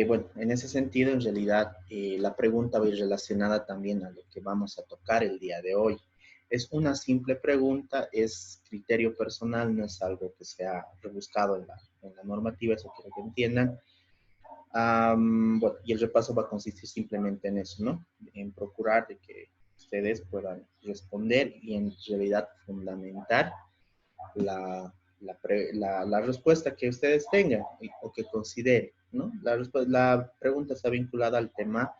Bueno, en ese sentido, en realidad, la pregunta va a ir relacionada también a lo que vamos a tocar el día de hoy. Es una simple pregunta, es criterio personal, no es algo que sea rebuscado en la normativa, eso quiero que entiendan. Bueno, y el repaso va a consistir simplemente en eso, ¿no? En procurar de que ustedes puedan responder y en realidad fundamentar la respuesta que ustedes tengan o que consideren, ¿no? La pregunta está vinculada al tema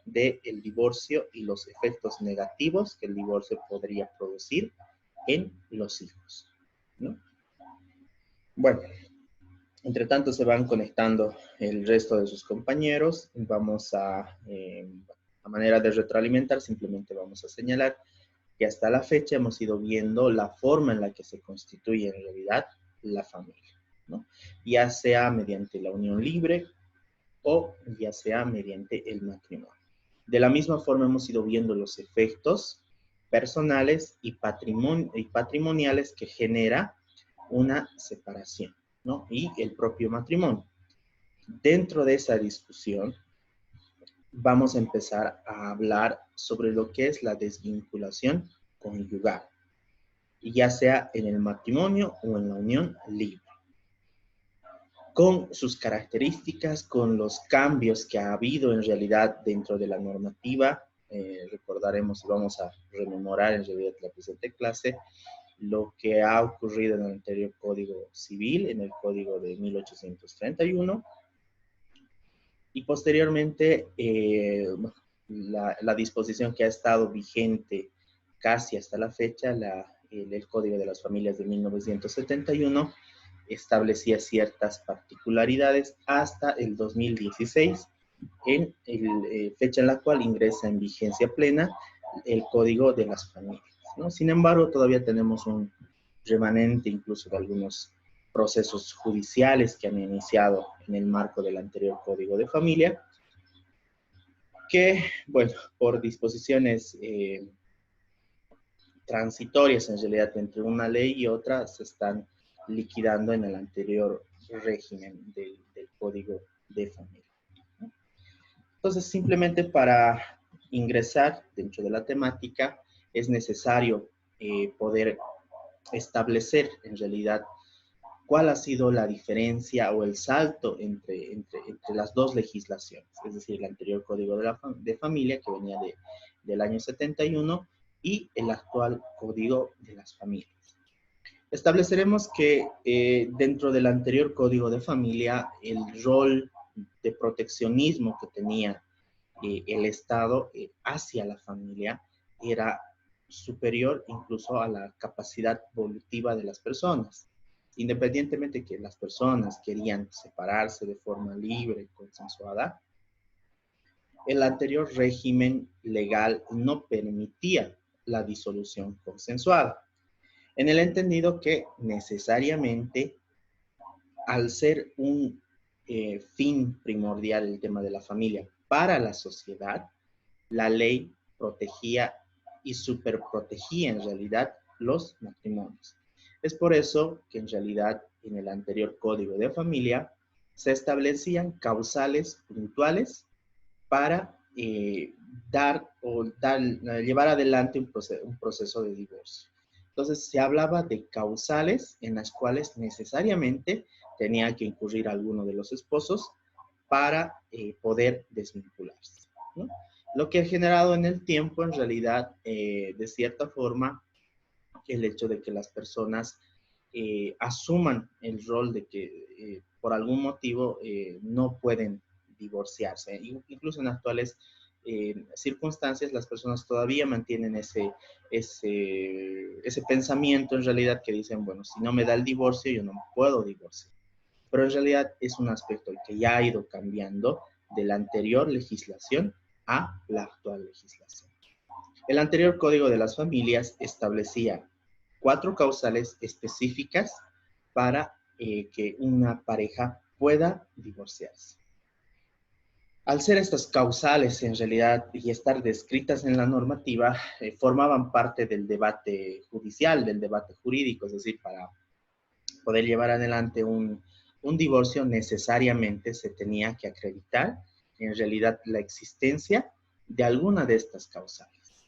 del divorcio y los efectos negativos que el divorcio podría producir en los hijos, ¿no? Bueno, entre tanto se van conectando el resto de sus compañeros. Vamos a manera de retroalimentar, simplemente vamos a señalar que hasta la fecha hemos ido viendo la forma en la que se constituye en realidad la familia, ¿no? Ya sea mediante la unión libre o ya sea mediante el matrimonio. De la misma forma hemos ido viendo los efectos personales y patrimoniales que genera una separación, ¿no? Y el propio matrimonio. Dentro de esa discusión, vamos a empezar a hablar sobre lo que es la desvinculación conyugal, ya sea en el matrimonio o en la unión libre, con sus características, con los cambios que ha habido en realidad dentro de la normativa. Recordaremos y vamos a rememorar en realidad la presente clase lo que ha ocurrido en el anterior Código Civil, en el Código de 1831, y posteriormente la disposición que ha estado vigente casi hasta la fecha, el Código de las Familias de 1971, establecía ciertas particularidades hasta el 2016, fecha en la cual ingresa en vigencia plena el Código de las Familias, ¿no? Sin embargo, todavía tenemos un remanente incluso de algunos procesos judiciales que han iniciado en el marco del anterior Código de Familia, que, bueno, por disposiciones transitorias en realidad entre una ley y otra, se están liquidando en el anterior régimen del Código de Familia, ¿no? Entonces, simplemente para ingresar dentro de la temática, es necesario poder establecer en realidad cuál ha sido la diferencia o el salto entre las dos legislaciones, es decir, el anterior Código de Familia, que venía del año 71, y el actual Código de las Familias. Estableceremos que dentro del anterior Código de Familia, el rol de proteccionismo que tenía el Estado hacia la familia era superior incluso a la capacidad evolutiva de las personas. Independientemente que las personas querían separarse de forma libre y consensuada, el anterior régimen legal no permitía la disolución consensuada, en el entendido que necesariamente, al ser un fin primordial el tema de la familia para la sociedad, la ley protegía y superprotegía en realidad los matrimonios. Es por eso que en realidad en el anterior Código de Familia se establecían causales puntuales para llevar adelante un proceso de divorcio. Entonces se hablaba de causales en las cuales necesariamente tenía que incurrir alguno de los esposos para poder desvincularse, ¿no? Lo que ha generado en el tiempo, en realidad, de cierta forma, el hecho de que las personas asuman el rol de que por algún motivo no pueden divorciarse. Incluso en actuales circunstancias, las personas todavía mantienen ese pensamiento en realidad que dicen, bueno, si no me da el divorcio, yo no puedo divorciar. Pero en realidad es un aspecto que ya ha ido cambiando de la anterior legislación a la actual legislación. El anterior Código de las Familias establecía 4 causales específicas para que una pareja pueda divorciarse. Al ser estas causales en realidad y estar descritas en la normativa, formaban parte del debate judicial, del debate jurídico, es decir, para poder llevar adelante un divorcio necesariamente se tenía que acreditar en realidad la existencia de alguna de estas causales.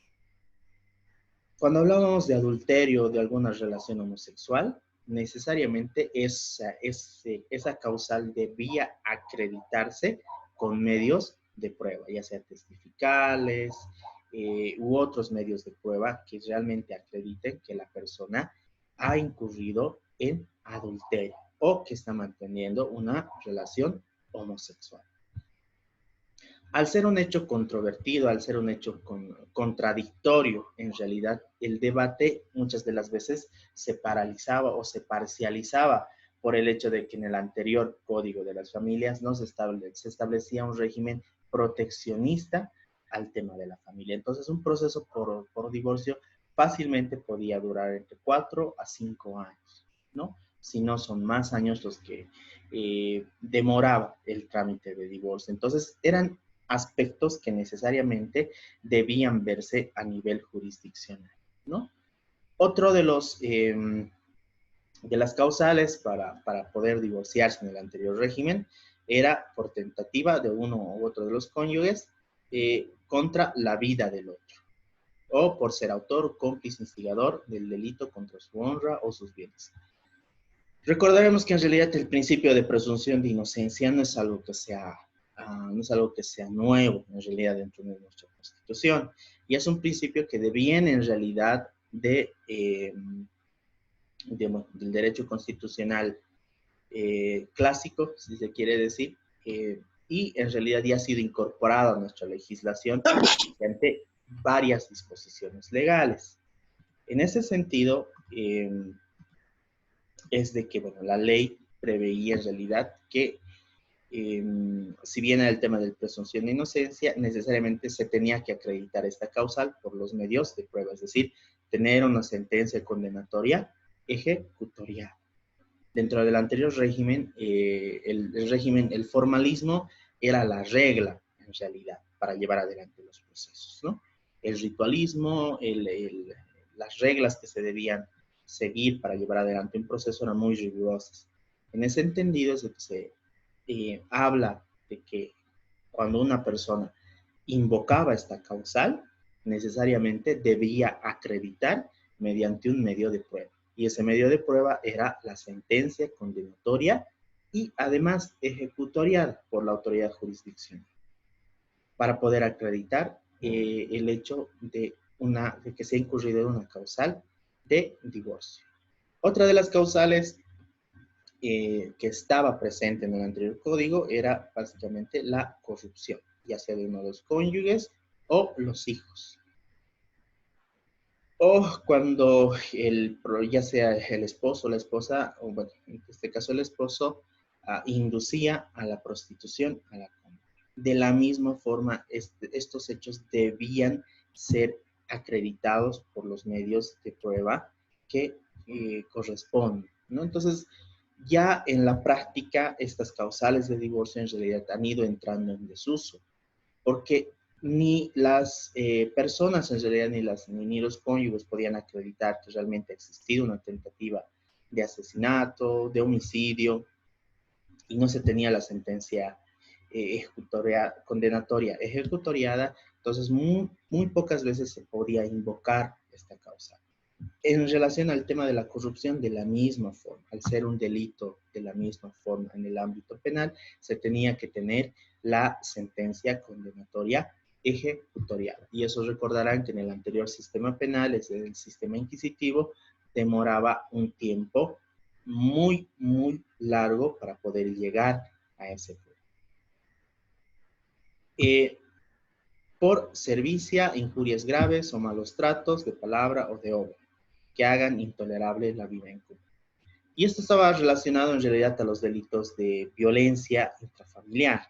Cuando hablábamos de adulterio o de alguna relación homosexual, necesariamente esa causal debía acreditarse con medios de prueba, ya sea testificales u otros medios de prueba que realmente acrediten que la persona ha incurrido en adulterio o que está manteniendo una relación homosexual. Al ser un hecho controvertido, al ser un hecho contradictorio, en realidad el debate muchas de las veces se paralizaba o se parcializaba por el hecho de que en el anterior Código de las Familias no se establecía un régimen proteccionista al tema de la familia. Entonces, un proceso por divorcio fácilmente podía durar entre 4 a 5 años, ¿no? Si no son más años los que demoraba el trámite de divorcio. Entonces, eran aspectos que necesariamente debían verse a nivel jurisdiccional, ¿no? Otro de las causales para poder divorciarse en el anterior régimen era por tentativa de uno u otro de los cónyuges contra la vida del otro, o por ser autor, cómplice, instigador del delito contra su honra o sus bienes. Recordaremos que en realidad el principio de presunción de inocencia no es algo que sea nuevo en realidad dentro de nuestra Constitución, y es un principio que deviene en realidad del derecho constitucional clásico, si se quiere decir, y en realidad ya ha sido incorporado a nuestra legislación mediante varias disposiciones legales. En ese sentido, es de que, bueno, la ley preveía en realidad que si bien era el tema de presunción de inocencia, necesariamente se tenía que acreditar esta causal por los medios de prueba, es decir, tener una sentencia condenatoria ejecutoriada. Dentro del anterior régimen, el formalismo era la regla, en realidad, para llevar adelante los procesos, ¿no? El ritualismo, las reglas que se debían seguir para llevar adelante un proceso eran muy rigurosas. En ese entendido es de que se habla de que cuando una persona invocaba esta causal, necesariamente debía acreditar mediante un medio de prueba. Y ese medio de prueba era la sentencia condenatoria y además ejecutoriada por la autoridad jurisdiccional para poder acreditar el hecho de que se ha incurrido en una causal de divorcio. Otra de las causales que estaba presente en el anterior código era básicamente la corrupción, ya sea de uno de los cónyuges o los hijos. O cuando ya sea el esposo o la esposa, o bueno, en este caso el esposo, inducía a la prostitución a la cónyuge. De la misma forma, estos hechos debían ser acreditados por los medios de prueba que corresponden, ¿no? Entonces, ya en la práctica, estas causales de divorcio en realidad han ido entrando en desuso, porque ni las personas en realidad, ni los cónyuges podían acreditar que realmente ha existido una tentativa de asesinato, de homicidio, y no se tenía la sentencia condenatoria ejecutoriada, entonces muy pocas veces se podía invocar esta causa. En relación al tema de la corrupción, de la misma forma, al ser un delito de la misma forma en el ámbito penal, se tenía que tener la sentencia condenatoria ejecutoriada. Y eso recordarán que en el anterior sistema penal, es el sistema inquisitivo, demoraba un tiempo muy largo para poder llegar a ese punto. Por servicia, injurias graves o malos tratos de palabra o de obra que hagan intolerable la vida en común. Y esto estaba relacionado en realidad a los delitos de violencia intrafamiliar.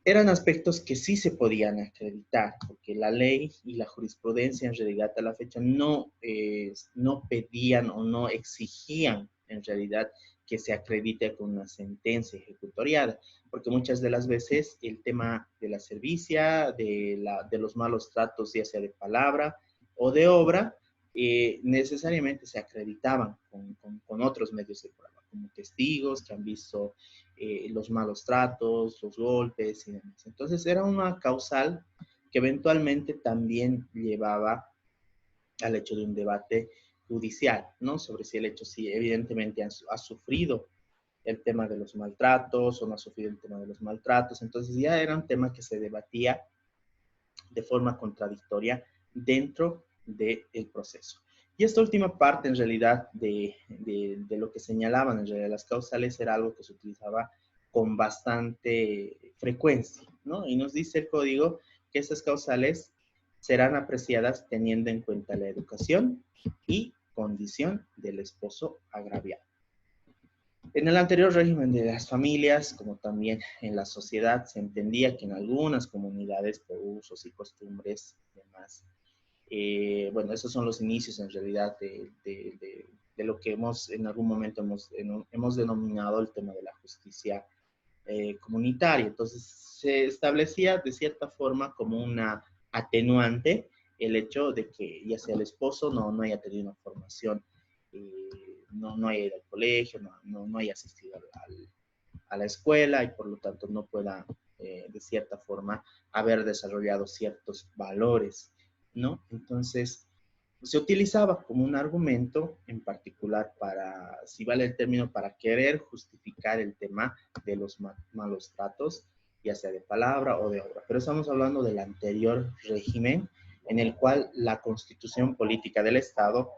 Eran aspectos que sí se podían acreditar, porque la ley y la jurisprudencia en realidad a la fecha no pedían o no exigían en realidad que se acredite con una sentencia ejecutoriada, porque muchas de las veces el tema de la servicia, de los malos tratos, ya sea de palabra o de obra, necesariamente se acreditaban con otros medios de prueba, como testigos, que han visto los malos tratos, los golpes y demás. Entonces era una causal que eventualmente también llevaba al hecho de un debate judicial, ¿no? Sobre si el hecho, si evidentemente ha sufrido el tema de los maltratos o no ha sufrido el tema de los maltratos. Entonces ya era un tema que se debatía de forma contradictoria dentro del proceso. Y esta última parte, en realidad, de lo que señalaban, en realidad, las causales era algo que se utilizaba con bastante frecuencia, ¿no? Y nos dice el código que estas causales serán apreciadas teniendo en cuenta la educación y condición del esposo agraviado. En el anterior régimen de las familias, como también en la sociedad, se entendía que en algunas comunidades, por usos y costumbres y demás, bueno, esos son los inicios en realidad de lo que hemos en algún momento hemos denominado el tema de la justicia comunitaria. Entonces, se establecía de cierta forma como una atenuante el hecho de que ya sea el esposo no haya tenido una formación, no haya ido al colegio, no haya asistido a la escuela y por lo tanto no pueda, de cierta forma, haber desarrollado ciertos valores, ¿no? Entonces, se utilizaba como un argumento en particular para, si vale el término, para querer justificar el tema de los malos tratos, ya sea de palabra o de obra. Pero estamos hablando del anterior régimen en el cual la constitución política del Estado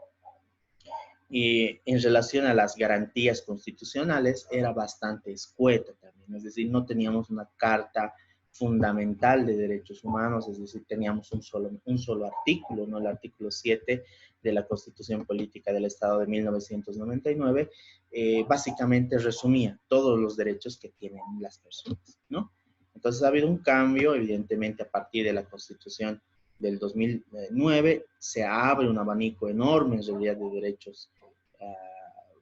y en relación a las garantías constitucionales era bastante escueta también, es decir, no teníamos una carta fundamental de derechos humanos, es decir, teníamos un solo artículo, ¿no? El artículo 7 de la Constitución Política del Estado de 1999, básicamente resumía todos los derechos que tienen las personas, ¿no? Entonces ha habido un cambio, evidentemente, a partir de la Constitución del 2009, se abre un abanico enorme en realidad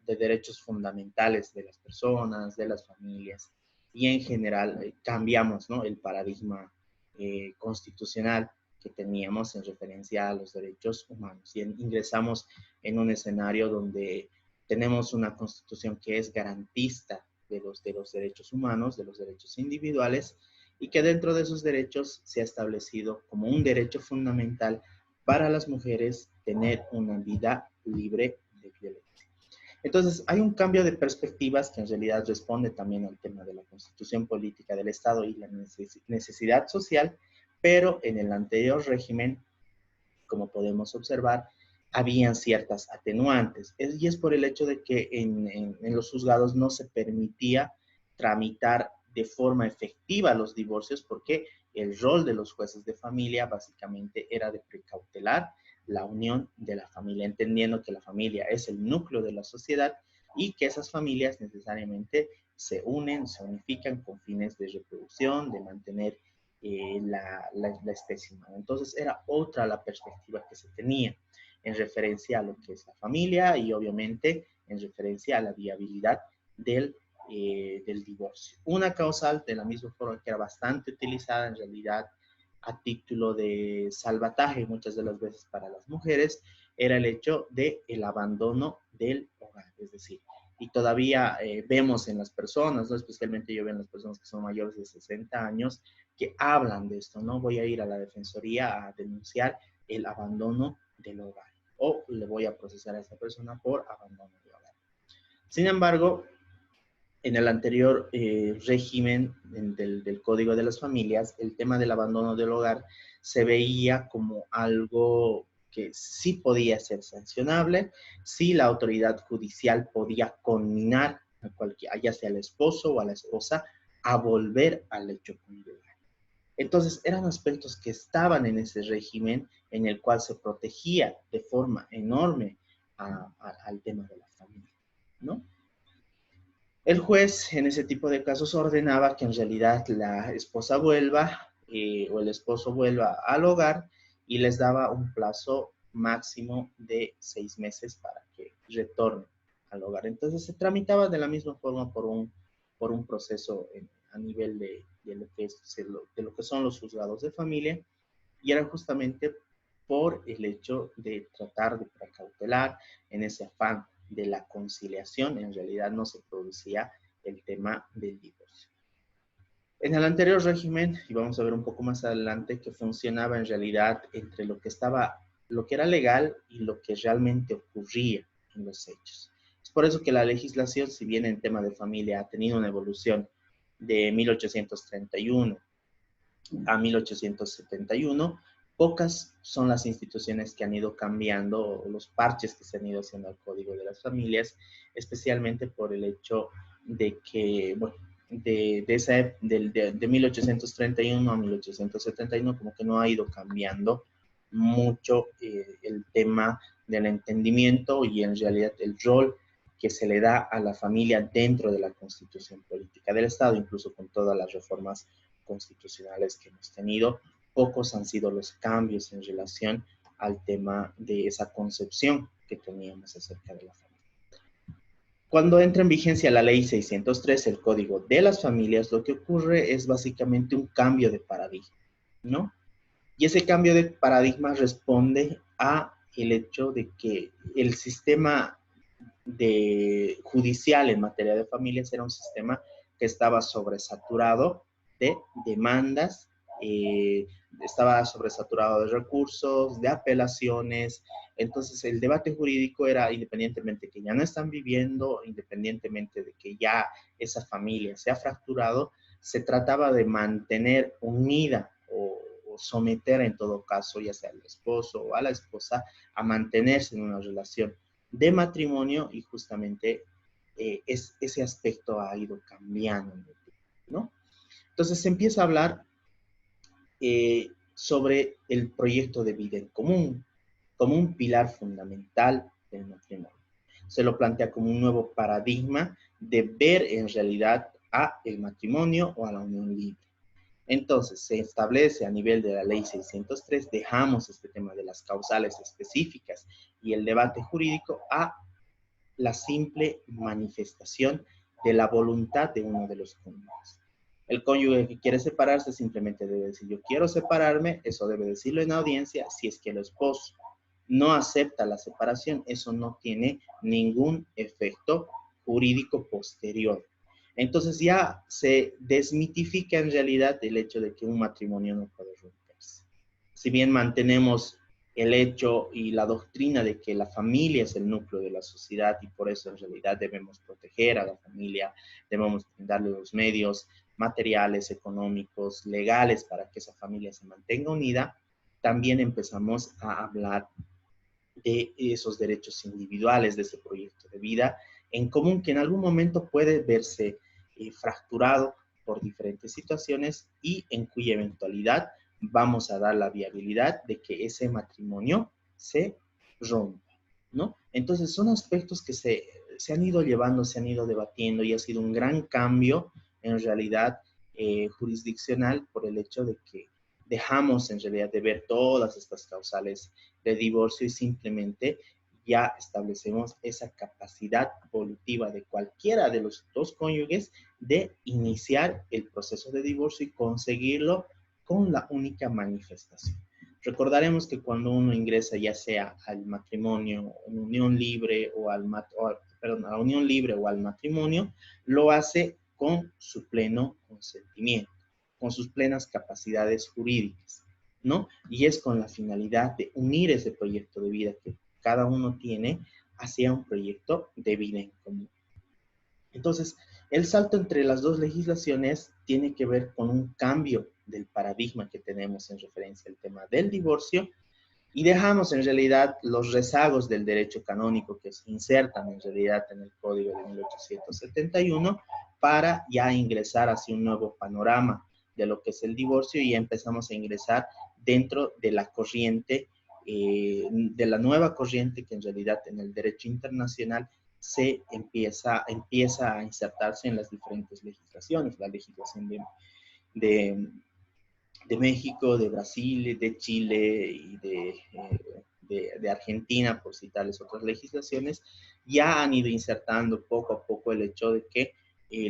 de derechos fundamentales de las personas, de las familias, y en general cambiamos, ¿no? El paradigma constitucional que teníamos en referencia a los derechos humanos. Y ingresamos en un escenario donde tenemos una constitución que es garantista de los derechos humanos, de los derechos individuales, y que dentro de esos derechos se ha establecido como un derecho fundamental para las mujeres tener una vida libre de violencia. Entonces, hay un cambio de perspectivas que en realidad responde también al tema de la constitución política del Estado y la necesidad social, pero en el anterior régimen, como podemos observar, habían ciertas atenuantes. Y es por el hecho de que en los juzgados no se permitía tramitar de forma efectiva los divorcios porque el rol de los jueces de familia básicamente era de precautelar la unión de la familia, entendiendo que la familia es el núcleo de la sociedad y que esas familias necesariamente se unen, se unifican con fines de reproducción, de mantener la especie humana. Entonces era otra la perspectiva que se tenía en referencia a lo que es la familia y obviamente en referencia a la viabilidad del divorcio. Una causal, de la misma forma que era bastante utilizada en realidad a título de salvataje muchas de las veces para las mujeres, era el hecho del abandono del hogar, es decir, y todavía vemos en las personas, ¿no? Especialmente yo veo en las personas que son mayores de 60 años, que hablan de esto, ¿no? Voy a ir a la defensoría a denunciar el abandono del hogar o le voy a procesar a esta persona por abandono del hogar. Sin embargo, en el anterior régimen del Código de las Familias, el tema del abandono del hogar se veía como algo que sí podía ser sancionable, sí la autoridad judicial podía conminar a cualquiera, ya sea al esposo o a la esposa, a volver al hecho conyugal. Entonces, eran aspectos que estaban en ese régimen en el cual se protegía de forma enorme al tema de la familia, ¿no? El juez en ese tipo de casos ordenaba que en realidad la esposa vuelva o el esposo vuelva al hogar y les daba un plazo máximo de 6 meses para que retornen al hogar. Entonces se tramitaba de la misma forma por un proceso a nivel de lo que son los juzgados de familia y era justamente por el hecho de tratar de precautelar en ese afán de la conciliación, en realidad no se producía el tema del divorcio. En el anterior régimen, y vamos a ver un poco más adelante, que funcionaba en realidad entre lo que era legal y lo que realmente ocurría en los hechos. Es por eso que la legislación, si bien en tema de familia ha tenido una evolución de 1831 a 1871, pocas son las instituciones que han ido cambiando, o los parches que se han ido haciendo al Código de las Familias, especialmente por el hecho de que, bueno, de 1831 a 1871, como que no ha ido cambiando mucho el tema del entendimiento y en realidad el rol que se le da a la familia dentro de la constitución política del Estado, incluso con todas las reformas constitucionales que hemos tenido. Pocos han sido los cambios en relación al tema de esa concepción que teníamos acerca de la familia. Cuando entra en vigencia la ley 603, el Código de las Familias, lo que ocurre es básicamente un cambio de paradigma, ¿no? Y ese cambio de paradigma responde a el hecho de que el sistema judicial en materia de familias era un sistema que estaba sobresaturado de demandas, estaba sobresaturado de recursos, de apelaciones. Entonces el debate jurídico era, independientemente que ya no están viviendo, independientemente de que ya esa familia se ha fracturado, se trataba de mantener unida o someter en todo caso, ya sea al esposo o a la esposa, a mantenerse en una relación de matrimonio, y justamente ese aspecto ha ido cambiando, ¿no? Entonces se empieza a hablar sobre el proyecto de vida en común como un pilar fundamental del matrimonio. Se lo plantea como un nuevo paradigma de ver en realidad a el matrimonio o a la unión libre. Entonces, se establece a nivel de la ley 603, dejamos este tema de las causales específicas y el debate jurídico a la simple manifestación de la voluntad de uno de los cónyuges. El cónyuge que quiere separarse simplemente debe decir, yo quiero separarme, eso debe decirlo en audiencia. Si es que el esposo no acepta la separación, eso no tiene ningún efecto jurídico posterior. Entonces ya se desmitifica en realidad el hecho de que un matrimonio no puede romperse. Si bien mantenemos el hecho y la doctrina de que la familia es el núcleo de la sociedad y por eso en realidad debemos proteger a la familia, debemos darle los medios materiales, económicos, legales para que esa familia se mantenga unida, también empezamos a hablar de esos derechos individuales, de ese proyecto de vida en común que en algún momento puede verse fracturado por diferentes situaciones y en cuya eventualidad vamos a dar la viabilidad de que ese matrimonio se rompa, ¿no? Entonces son aspectos que se han ido llevando, se han ido debatiendo y ha sido un gran cambio en realidad jurisdiccional por el hecho de que dejamos en realidad de ver todas estas causales de divorcio y simplemente ya establecemos esa capacidad evolutiva de cualquiera de los dos cónyuges de iniciar el proceso de divorcio y conseguirlo con la única manifestación. Recordaremos que cuando uno ingresa ya sea al matrimonio, unión libre o a la unión libre o al matrimonio, lo hace con su pleno consentimiento, con sus plenas capacidades jurídicas, ¿no? Y es con la finalidad de unir ese proyecto de vida que cada uno tiene hacia un proyecto de vida en común. Entonces, el salto entre las dos legislaciones tiene que ver con un cambio del paradigma que tenemos en referencia al tema del divorcio y dejamos en realidad los rezagos del derecho canónico que se insertan en realidad en el Código de 1871 para ya ingresar hacia un nuevo panorama de lo que es el divorcio y empezamos a ingresar dentro de la corriente, de la nueva corriente que en realidad en el derecho internacional se empieza a insertarse en las diferentes legislaciones, la legislación de México, de Brasil, de Chile y de Argentina, por citarles otras legislaciones, ya han ido insertando poco a poco el hecho de que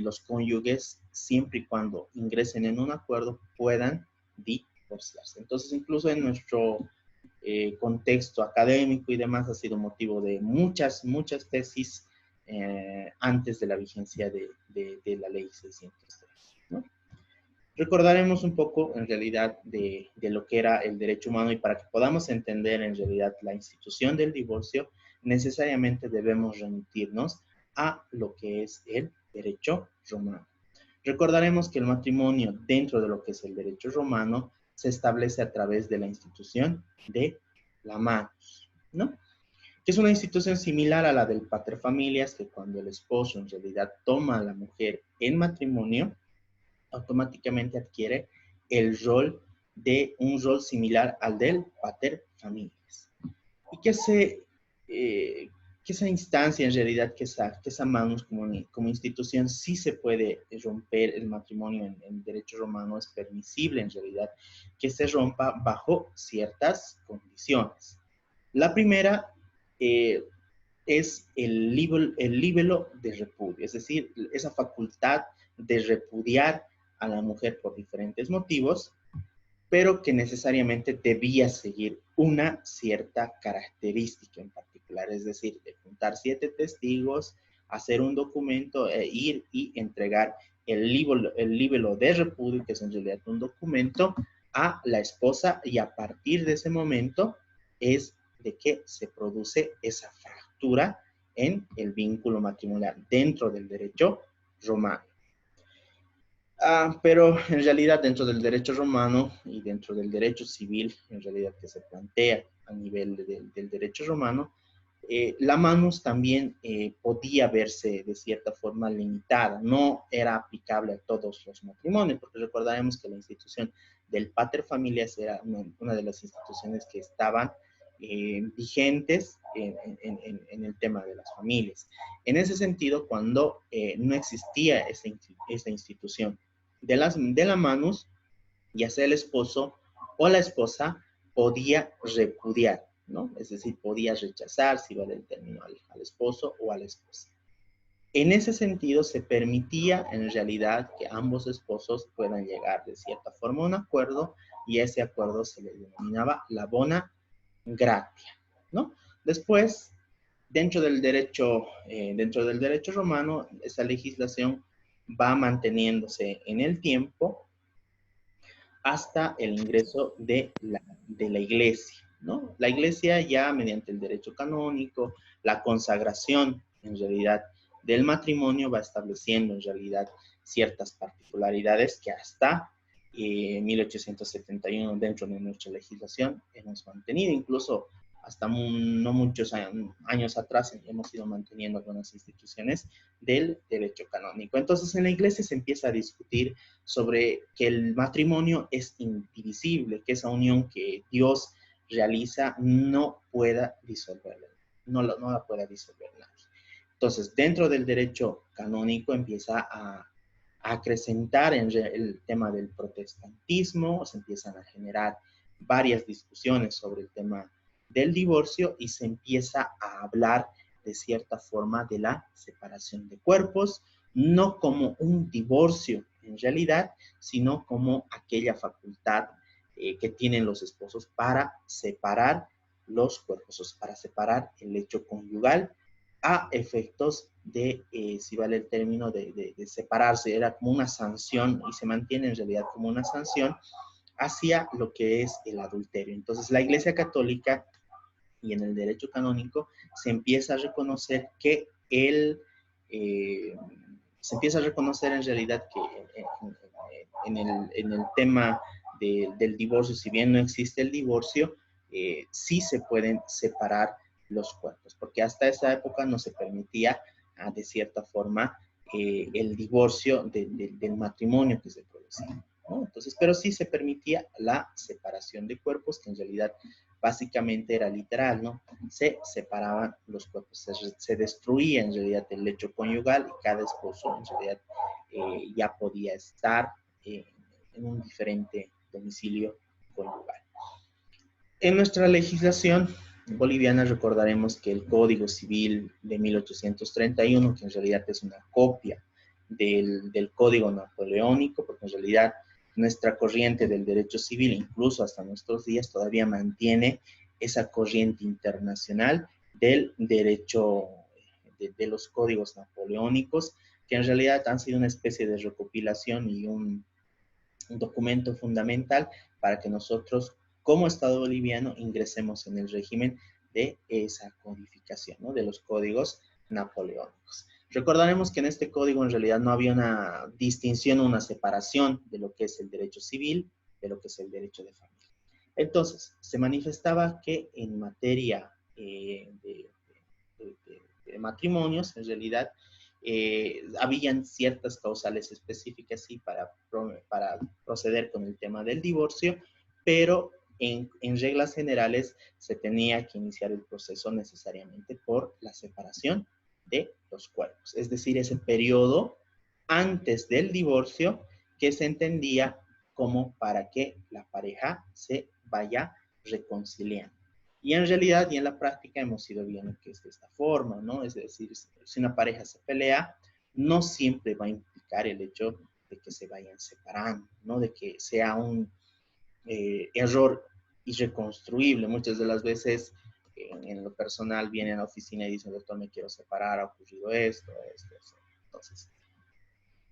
los cónyuges, siempre y cuando ingresen en un acuerdo, puedan divorciarse. Entonces, incluso en nuestro contexto académico y demás, ha sido motivo de muchas tesis antes de la vigencia de la ley 603, ¿no? Recordaremos un poco, en realidad, de lo que era el derecho humano, y para que podamos entender, en realidad, la institución del divorcio, necesariamente debemos remitirnos a lo que es el derecho romano. Recordaremos que el matrimonio, dentro de lo que es el derecho romano, se establece a través de la institución de la manus, ¿no? Que es una institución similar a la del paterfamilias, que cuando el esposo en realidad toma a la mujer en matrimonio, automáticamente adquiere el rol de un rol similar al del paterfamilias. Y que esa instancia, en realidad, que esa manus como institución, sí se puede romper el matrimonio en derecho romano, es permisible, en realidad, que se rompa bajo ciertas condiciones. La primera es el libelo de repudio, es decir, esa facultad de repudiar a la mujer por diferentes motivos, pero que necesariamente debía seguir una cierta característica en particular, es decir, de juntar 7 testigos, hacer un documento, ir y entregar el libelo de repudio, que es en realidad un documento, a la esposa, y a partir de ese momento es de que se produce esa fractura en el vínculo matrimonial dentro del derecho romano. Pero en realidad, dentro del derecho romano y dentro del derecho civil, en realidad, que se plantea a nivel del derecho romano, la manus también podía verse de cierta forma limitada, no era aplicable a todos los matrimonios, porque recordaremos que la institución del paterfamilias era una de las instituciones que estaban vigentes en el tema de las familias. En ese sentido, cuando no existía esa institución de la manus, ya sea el esposo o la esposa podía repudiar, ¿no? Es decir, podía rechazar, si vale el término, al esposo o a la esposa. En ese sentido, se permitía en realidad que ambos esposos puedan llegar de cierta forma a un acuerdo, y ese acuerdo se le denominaba la bona gratia, ¿no? Después, dentro del derecho romano, esa legislación va manteniéndose en el tiempo hasta el ingreso de la iglesia, ¿no? La iglesia, ya mediante el derecho canónico, la consagración en realidad del matrimonio, va estableciendo en realidad ciertas particularidades que hasta 1871 dentro de nuestra legislación hemos mantenido. Incluso hasta no muchos años atrás hemos ido manteniendo algunas instituciones del derecho canónico. Entonces, en la iglesia se empieza a discutir sobre que el matrimonio es indivisible, que esa unión que Dios realiza no pueda disolverla, no la pueda disolver nadie. Entonces, dentro del derecho canónico empieza a acrecentar en el tema del protestantismo, se empiezan a generar varias discusiones sobre el tema del divorcio, y se empieza a hablar de cierta forma de la separación de cuerpos, no como un divorcio en realidad, sino como aquella facultad que tienen los esposos para separar los cuerpos, o sea, para separar el hecho conyugal a efectos de, si vale el término, de separarse. Era como una sanción, y se mantiene en realidad como una sanción hacia lo que es el adulterio. Entonces, la Iglesia Católica y en el derecho canónico se empieza a reconocer que se empieza a reconocer en realidad que en el tema del divorcio, si bien no existe el divorcio, sí se pueden separar los cuerpos, porque hasta esa época no se permitía, de cierta forma, el divorcio del matrimonio que se producía, ¿no? Entonces, pero sí se permitía la separación de cuerpos, que en realidad básicamente era literal, ¿no? Se separaban los cuerpos, se destruía en realidad el lecho conyugal, y cada esposo en realidad ya podía estar en un diferente domicilio conyugal. En nuestra legislación boliviana recordaremos que el Código Civil de 1831, que en realidad es una copia del Código Napoleónico, porque en realidad nuestra corriente del derecho civil, incluso hasta nuestros días, todavía mantiene esa corriente internacional del derecho de los códigos napoleónicos, que en realidad han sido una especie de recopilación y un documento fundamental para que nosotros, como Estado boliviano, ingresemos en el régimen de esa codificación, ¿no? De los códigos napoleónicos. Recordaremos que en este código en realidad no había una distinción, una separación de lo que es el derecho civil, de lo que es el derecho de familia. Entonces, se manifestaba que en materia de matrimonios, en realidad, habían ciertas causales específicas sí, para proceder con el tema del divorcio, pero en reglas generales se tenía que iniciar el proceso necesariamente por la separación de los cuerpos, es decir, ese periodo antes del divorcio que se entendía como para que la pareja se vaya reconciliando. Y en realidad y en la práctica hemos ido viendo que es de esta forma, ¿no? Es decir, si una pareja se pelea, no siempre va a implicar el hecho de que se vayan separando, ¿no? De que sea un error irreconstruible. Muchas de las veces en lo personal vienen a la oficina y dicen, doctor, me quiero separar, ha ocurrido esto. Entonces,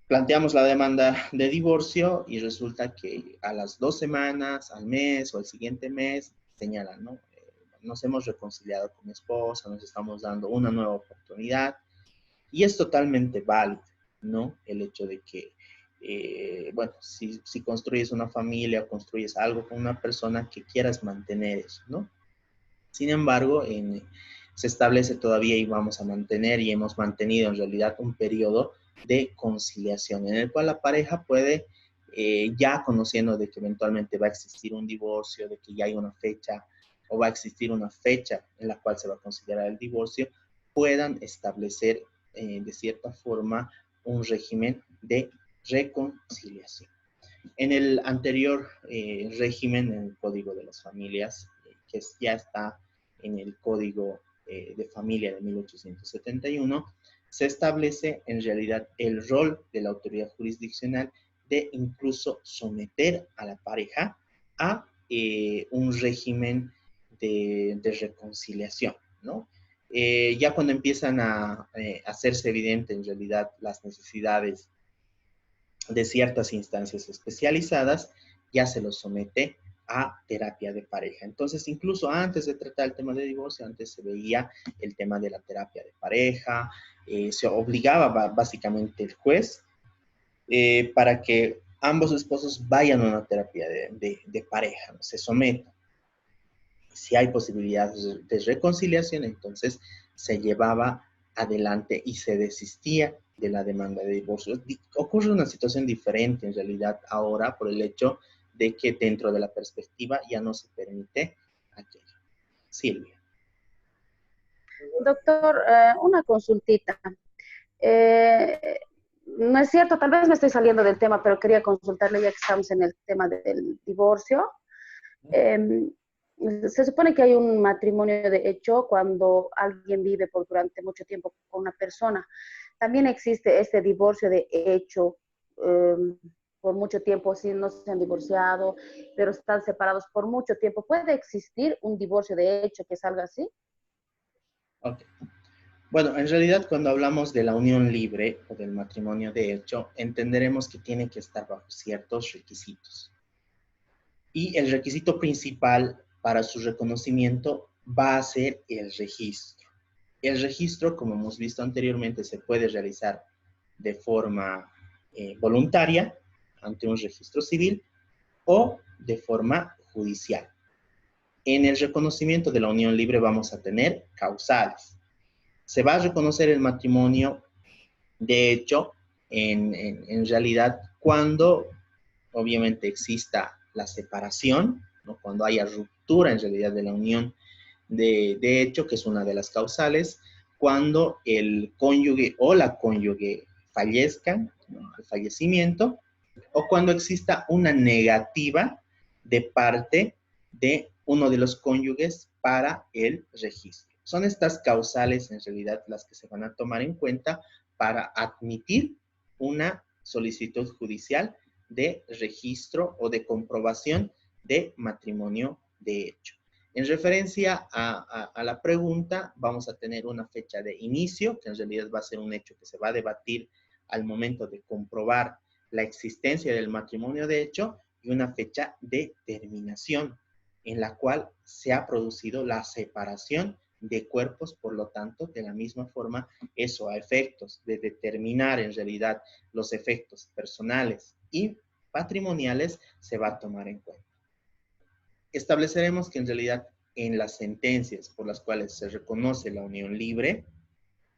planteamos la demanda de divorcio y resulta que a las 2 semanas, al mes o al siguiente mes, señalan, ¿no? Nos hemos reconciliado con mi esposa, nos estamos dando una nueva oportunidad y es totalmente válido, ¿no? El hecho de que, bueno, si construyes una familia o construyes algo con una persona que quieras mantener eso, ¿no? Sin embargo, se establece todavía y vamos a mantener y hemos mantenido en realidad un periodo de conciliación en el cual la pareja puede, ya conociendo de que eventualmente va a existir un divorcio, de que ya hay una fecha o va a existir una fecha en la cual se va a considerar el divorcio, puedan establecer de cierta forma un régimen de reconciliación. En el anterior régimen, en el Código de las Familias, que ya está en el Código de Familia de 1871, se establece en realidad el rol de la autoridad jurisdiccional de incluso someter a la pareja a un régimen de reconciliación, ¿no? Ya cuando empiezan a hacerse evidente en realidad las necesidades de ciertas instancias especializadas, ya se los somete a terapia de pareja. Entonces, incluso antes de tratar el tema de divorcio, antes se veía el tema de la terapia de pareja, se obligaba básicamente el juez para que ambos esposos vayan a una terapia de pareja, ¿no? Se sometan. Si hay posibilidades de reconciliación, entonces se llevaba adelante y se desistía de la demanda de divorcio. Ocurre una situación diferente en realidad ahora por el hecho de que dentro de la perspectiva ya no se permite aquello. Silvia. Doctor, una consultita. No es cierto, tal vez me estoy saliendo del tema, pero quería consultarle ya que estamos en el tema del divorcio. Se supone que hay un matrimonio de hecho cuando alguien vive durante mucho tiempo con una persona. También existe este divorcio de hecho por mucho tiempo, si no se han divorciado, pero están separados por mucho tiempo. ¿Puede existir un divorcio de hecho que salga así? Ok. Bueno, en realidad cuando hablamos de la unión libre o del matrimonio de hecho, entenderemos que tiene que estar bajo ciertos requisitos. Y el requisito principal para su reconocimiento va a ser el registro. El registro, como hemos visto anteriormente, se puede realizar de forma voluntaria ante un registro civil o de forma judicial. En el reconocimiento de la unión libre vamos a tener causales. Se va a reconocer el matrimonio, de hecho, en realidad, cuando obviamente exista la separación, ¿no? Cuando haya ruptura en realidad de la unión de hecho, que es una de las causales, cuando el cónyuge o la cónyuge fallezcan, ¿no? El fallecimiento, o cuando exista una negativa de parte de uno de los cónyuges para el registro. Son estas causales en realidad las que se van a tomar en cuenta para admitir una solicitud judicial de registro o de comprobación de matrimonio de hecho. En referencia a la pregunta, vamos a tener una fecha de inicio, que en realidad va a ser un hecho que se va a debatir al momento de comprobar la existencia del matrimonio de hecho, y una fecha de terminación, en la cual se ha producido la separación de cuerpos, por lo tanto, de la misma forma, eso a efectos de determinar en realidad los efectos personales y patrimoniales se va a tomar en cuenta. Estableceremos que en realidad en las sentencias por las cuales se reconoce la unión libre,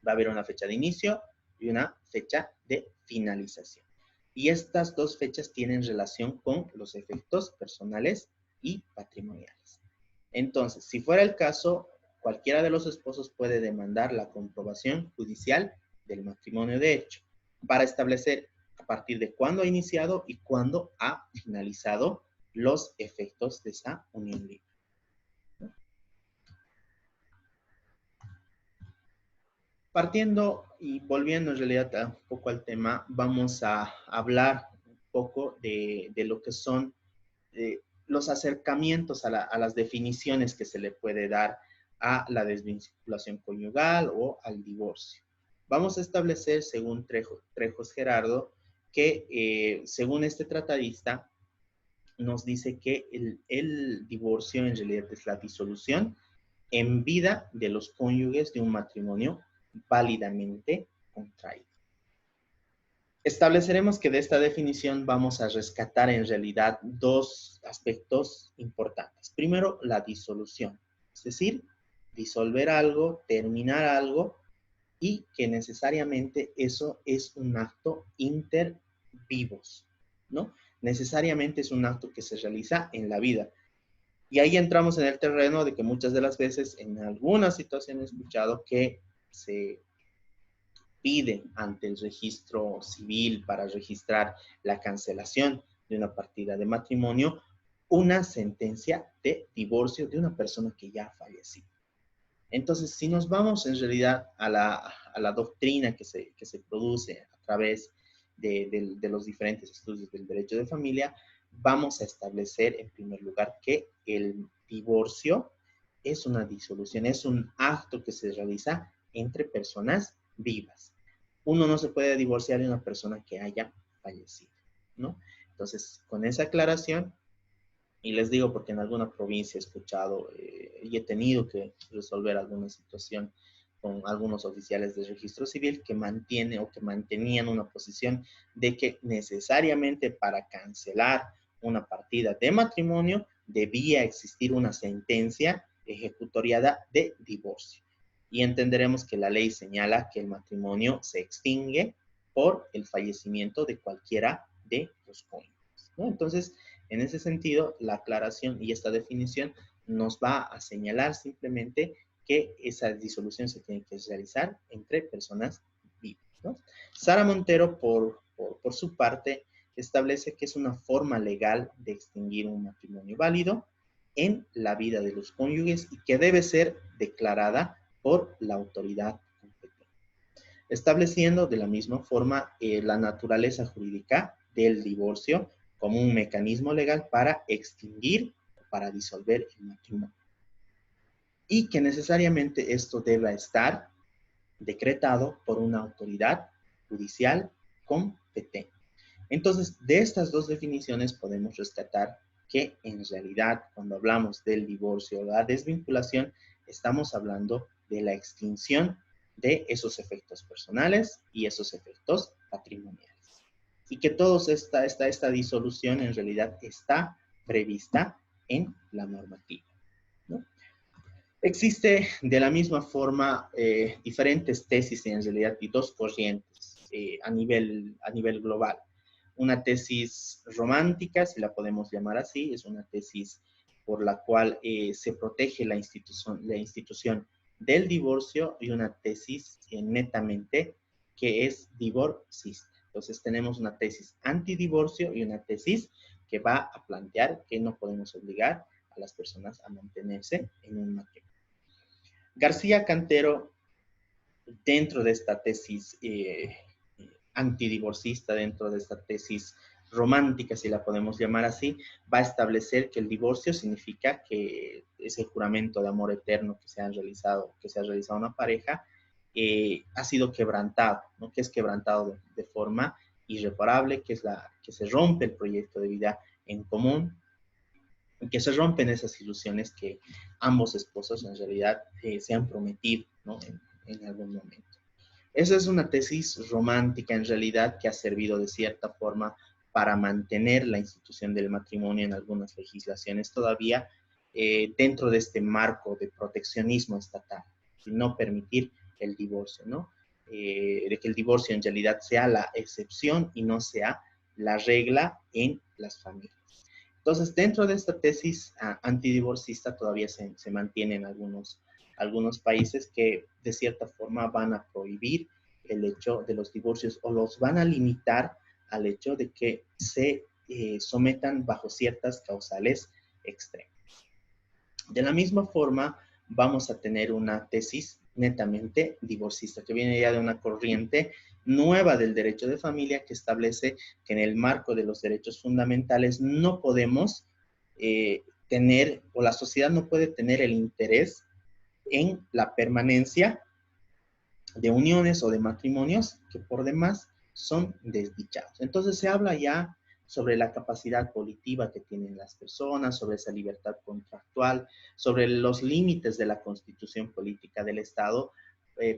va a haber una fecha de inicio y una fecha de finalización. Y estas dos fechas tienen relación con los efectos personales y patrimoniales. Entonces, si fuera el caso, cualquiera de los esposos puede demandar la comprobación judicial del matrimonio de hecho para establecer a partir de cuándo ha iniciado y cuándo ha finalizado los efectos de esa unión libre. Partiendo y volviendo en realidad un poco al tema, vamos a hablar un poco de lo que son los acercamientos a las definiciones que se le puede dar a la desvinculación conyugal o al divorcio. Vamos a establecer, según Trejos Gerardo, que según este tratadista, nos dice que el divorcio en realidad es la disolución en vida de los cónyuges de un matrimonio válidamente contraído. Estableceremos que de esta definición vamos a rescatar en realidad dos aspectos importantes. Primero, la disolución, es decir, disolver algo, terminar algo, y que necesariamente eso es un acto inter vivos, ¿no? Necesariamente es un acto que se realiza en la vida. Y ahí entramos en el terreno de que muchas de las veces, en algunas situaciones he escuchado que se pide ante el registro civil para registrar la cancelación de una partida de matrimonio, una sentencia de divorcio de una persona que ya ha fallecido. Entonces, si nos vamos en realidad a la doctrina que se produce a través de los diferentes estudios del derecho de familia, vamos a establecer en primer lugar que el divorcio es una disolución, es un acto que se realiza entre personas vivas. Uno no se puede divorciar de una persona que haya fallecido, ¿no? Entonces, con esa aclaración, y les digo porque en alguna provincia he escuchado y he tenido que resolver alguna situación con algunos oficiales de registro civil que mantienen o que mantenían una posición de que necesariamente para cancelar una partida de matrimonio debía existir una sentencia ejecutoriada de divorcio. Y entenderemos que la ley señala que el matrimonio se extingue por el fallecimiento de cualquiera de los cónyuges, ¿no? Entonces, en ese sentido, la aclaración y esta definición nos va a señalar simplemente que esa disolución se tiene que realizar entre personas vivas, ¿no? Sara Montero, por su parte, establece que es una forma legal de extinguir un matrimonio válido en la vida de los cónyuges y que debe ser declarada por la autoridad competente, estableciendo de la misma forma la naturaleza jurídica del divorcio como un mecanismo legal para extinguir o para disolver el matrimonio. Y que necesariamente esto deba estar decretado por una autoridad judicial competente. Entonces, de estas dos definiciones podemos rescatar que en realidad cuando hablamos del divorcio o la desvinculación, estamos hablando de la extinción de esos efectos personales y esos efectos patrimoniales. Y que toda esta disolución en realidad está prevista en la normativa, ¿no? Existe de la misma forma diferentes tesis en realidad y dos corrientes a nivel global. Una tesis romántica, si la podemos llamar así, es una tesis por la cual se protege la institución del divorcio, y una tesis netamente que es divorcista. Entonces tenemos una tesis antidivorcio y una tesis que va a plantear que no podemos obligar a las personas a mantenerse en un matrimonio. García Cantero, dentro de esta tesis antidivorcista, dentro de esta tesis romántica, si la podemos llamar así, va a establecer que el divorcio significa que ese juramento de amor eterno que se ha realizado una pareja, ha sido quebrantado, ¿no? Que es quebrantado de forma irreparable, que se rompe el proyecto de vida en común, y que se rompen esas ilusiones que ambos esposos en realidad se han prometido, ¿no? En algún momento. Esa es una tesis romántica en realidad que ha servido de cierta forma para mantener la institución del matrimonio en algunas legislaciones todavía dentro de este marco de proteccionismo estatal, y no permitir el divorcio, ¿no? De que el divorcio en realidad sea la excepción y no sea la regla en las familias. Entonces, dentro de esta tesis antidivorcista todavía se mantienen algunos países que de cierta forma van a prohibir el hecho de los divorcios o los van a limitar al hecho de que se sometan bajo ciertas causales extremas. De la misma forma, vamos a tener una tesis netamente divorcista, que viene ya de una corriente nueva del derecho de familia que establece que en el marco de los derechos fundamentales no podemos tener, o la sociedad no puede tener el interés en la permanencia de uniones o de matrimonios que por demás son desdichados. Entonces se habla ya sobre la capacidad volitiva que tienen las personas, sobre esa libertad contractual, sobre los límites de la constitución política del Estado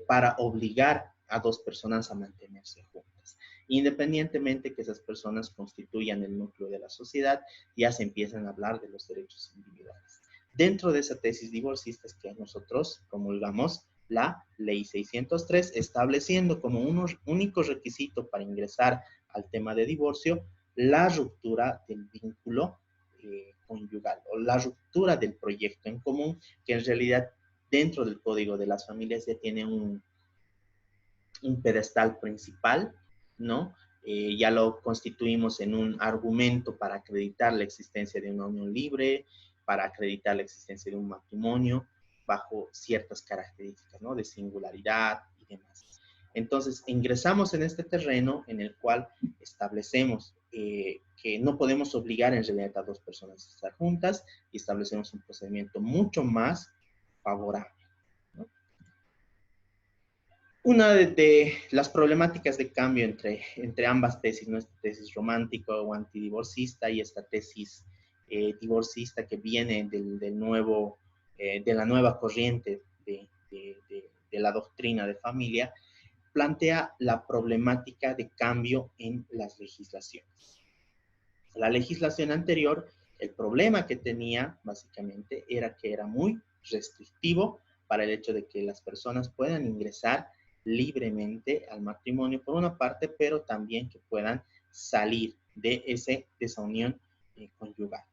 para obligar a dos personas a mantenerse juntas. Independientemente que esas personas constituyan el núcleo de la sociedad, ya se empiezan a hablar de los derechos individuales. Dentro de esa tesis divorcista es que nosotros promulgamos la Ley 603, estableciendo como un único requisito para ingresar al tema de divorcio la ruptura del vínculo conyugal o la ruptura del proyecto en común, que en realidad dentro del Código de las Familias ya tiene un pedestal principal, ¿no? Ya lo constituimos en un argumento para acreditar la existencia de una unión libre, para acreditar la existencia de un matrimonio, bajo ciertas características, ¿no? De singularidad y demás. Entonces, ingresamos en este terreno en el cual establecemos que no podemos obligar en realidad a dos personas a estar juntas y establecemos un procedimiento mucho más favorable. Una de las problemáticas de cambio entre ambas tesis, ¿no? Esta tesis romántica o antidivorcista y esta tesis divorcista que viene de la nueva corriente de la doctrina de familia, plantea la problemática de cambio en las legislaciones. La legislación anterior, el problema que tenía básicamente era que era muy restrictivo para el hecho de que las personas puedan ingresar libremente al matrimonio por una parte, pero también que puedan salir de esa unión conyugal.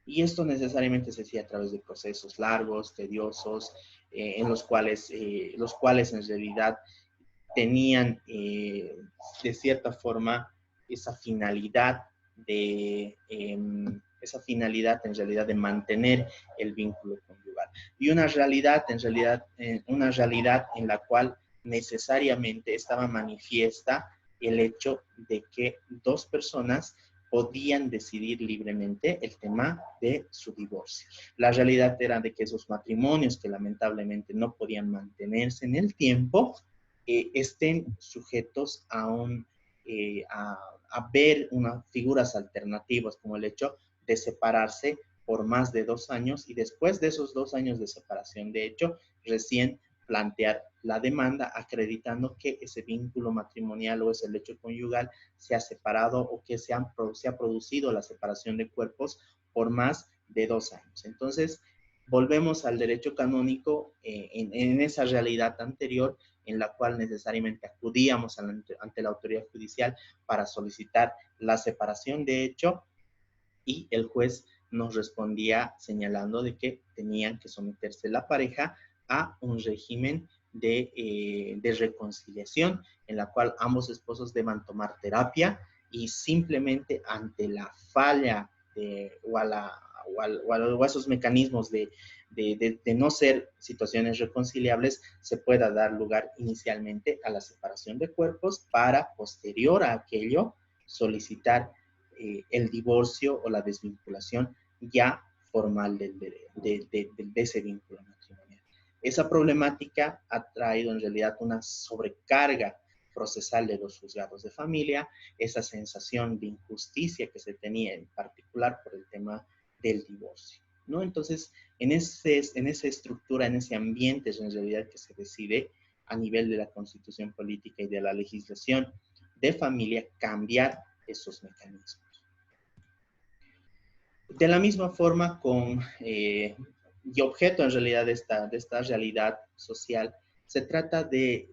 Y esto necesariamente se hacía a través de procesos largos, tediosos, en los cuales en realidad tenían de cierta forma esa finalidad en realidad de mantener el vínculo conyugal. Y una realidad en la cual necesariamente estaba manifiesta el hecho de que dos personas podían decidir libremente el tema de su divorcio. La realidad era de que esos matrimonios que lamentablemente no podían mantenerse en el tiempo, estén sujetos a ver unas figuras alternativas, como el hecho de separarse por más de 2 años y después de esos 2 años de separación, de hecho, recién plantear la demanda acreditando que ese vínculo matrimonial o ese lecho conyugal se ha separado o que se ha producido la separación de cuerpos por más de 2 años. Entonces, volvemos al derecho canónico en esa realidad anterior en la cual necesariamente acudíamos ante la autoridad judicial para solicitar la separación de hecho y el juez nos respondía señalando de que tenían que someterse la pareja a un régimen de reconciliación en la cual ambos esposos deban tomar terapia y simplemente ante la falla o a esos mecanismos de no ser situaciones reconciliables, se pueda dar lugar inicialmente a la separación de cuerpos para posterior a aquello solicitar el divorcio o la desvinculación ya formal de ese vínculo matrimonial. Esa problemática ha traído en realidad una sobrecarga procesal de los juzgados de familia, esa sensación de injusticia que se tenía en particular por el tema del divorcio, ¿no? Entonces, en esa estructura, en ese ambiente es en realidad que se decide a nivel de la constitución política y de la legislación de familia cambiar esos mecanismos. De la misma forma y objeto en realidad de esta realidad social, se trata de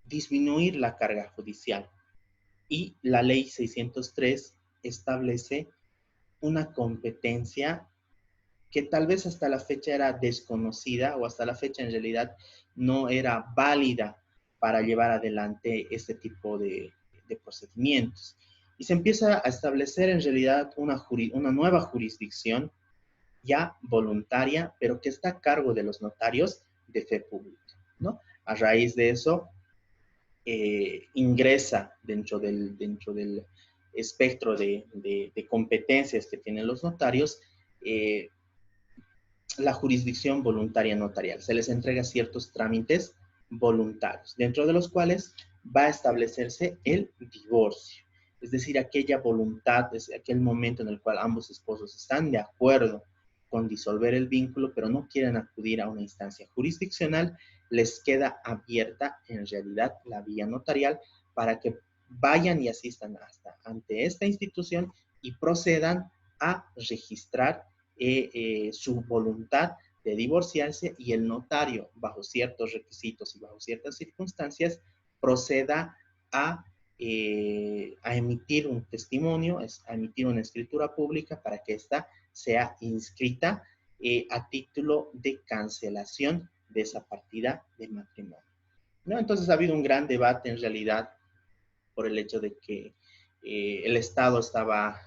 disminuir la carga judicial y la ley 603 establece una competencia que tal vez hasta la fecha era desconocida o hasta la fecha en realidad no era válida para llevar adelante este tipo de procedimientos. Y se empieza a establecer en realidad una nueva jurisdicción ya voluntaria, pero que está a cargo de los notarios de fe pública, ¿no? A raíz de eso, ingresa dentro del espectro de competencias que tienen los notarios, la jurisdicción voluntaria notarial. Se les entrega ciertos trámites voluntarios, dentro de los cuales va a establecerse el divorcio. Es decir, aquella voluntad, es aquel momento en el cual ambos esposos están de acuerdo con disolver el vínculo, pero no quieren acudir a una instancia jurisdiccional, les queda abierta en realidad la vía notarial para que vayan y asistan ante esta institución y procedan a registrar su voluntad de divorciarse, y el notario, bajo ciertos requisitos y bajo ciertas circunstancias, proceda a emitir un testimonio, a emitir una escritura pública para que ésta sea inscrita a título de cancelación de esa partida de matrimonio, ¿no? Entonces ha habido un gran debate en realidad por el hecho de que el Estado estaba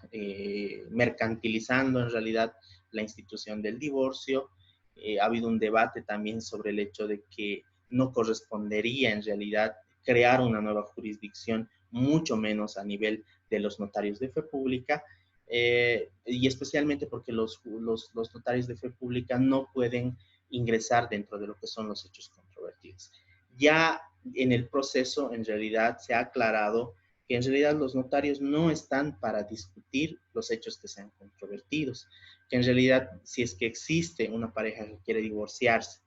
mercantilizando en realidad la institución del divorcio. Ha habido un debate también sobre el hecho de que no correspondería en realidad crear una nueva jurisdicción, mucho menos a nivel de los notarios de fe pública, y especialmente porque los notarios de fe pública no pueden ingresar dentro de lo que son los hechos controvertidos. Ya en el proceso, en realidad, se ha aclarado que en realidad los notarios no están para discutir los hechos que sean controvertidos, que en realidad si es que existe una pareja que quiere divorciarse,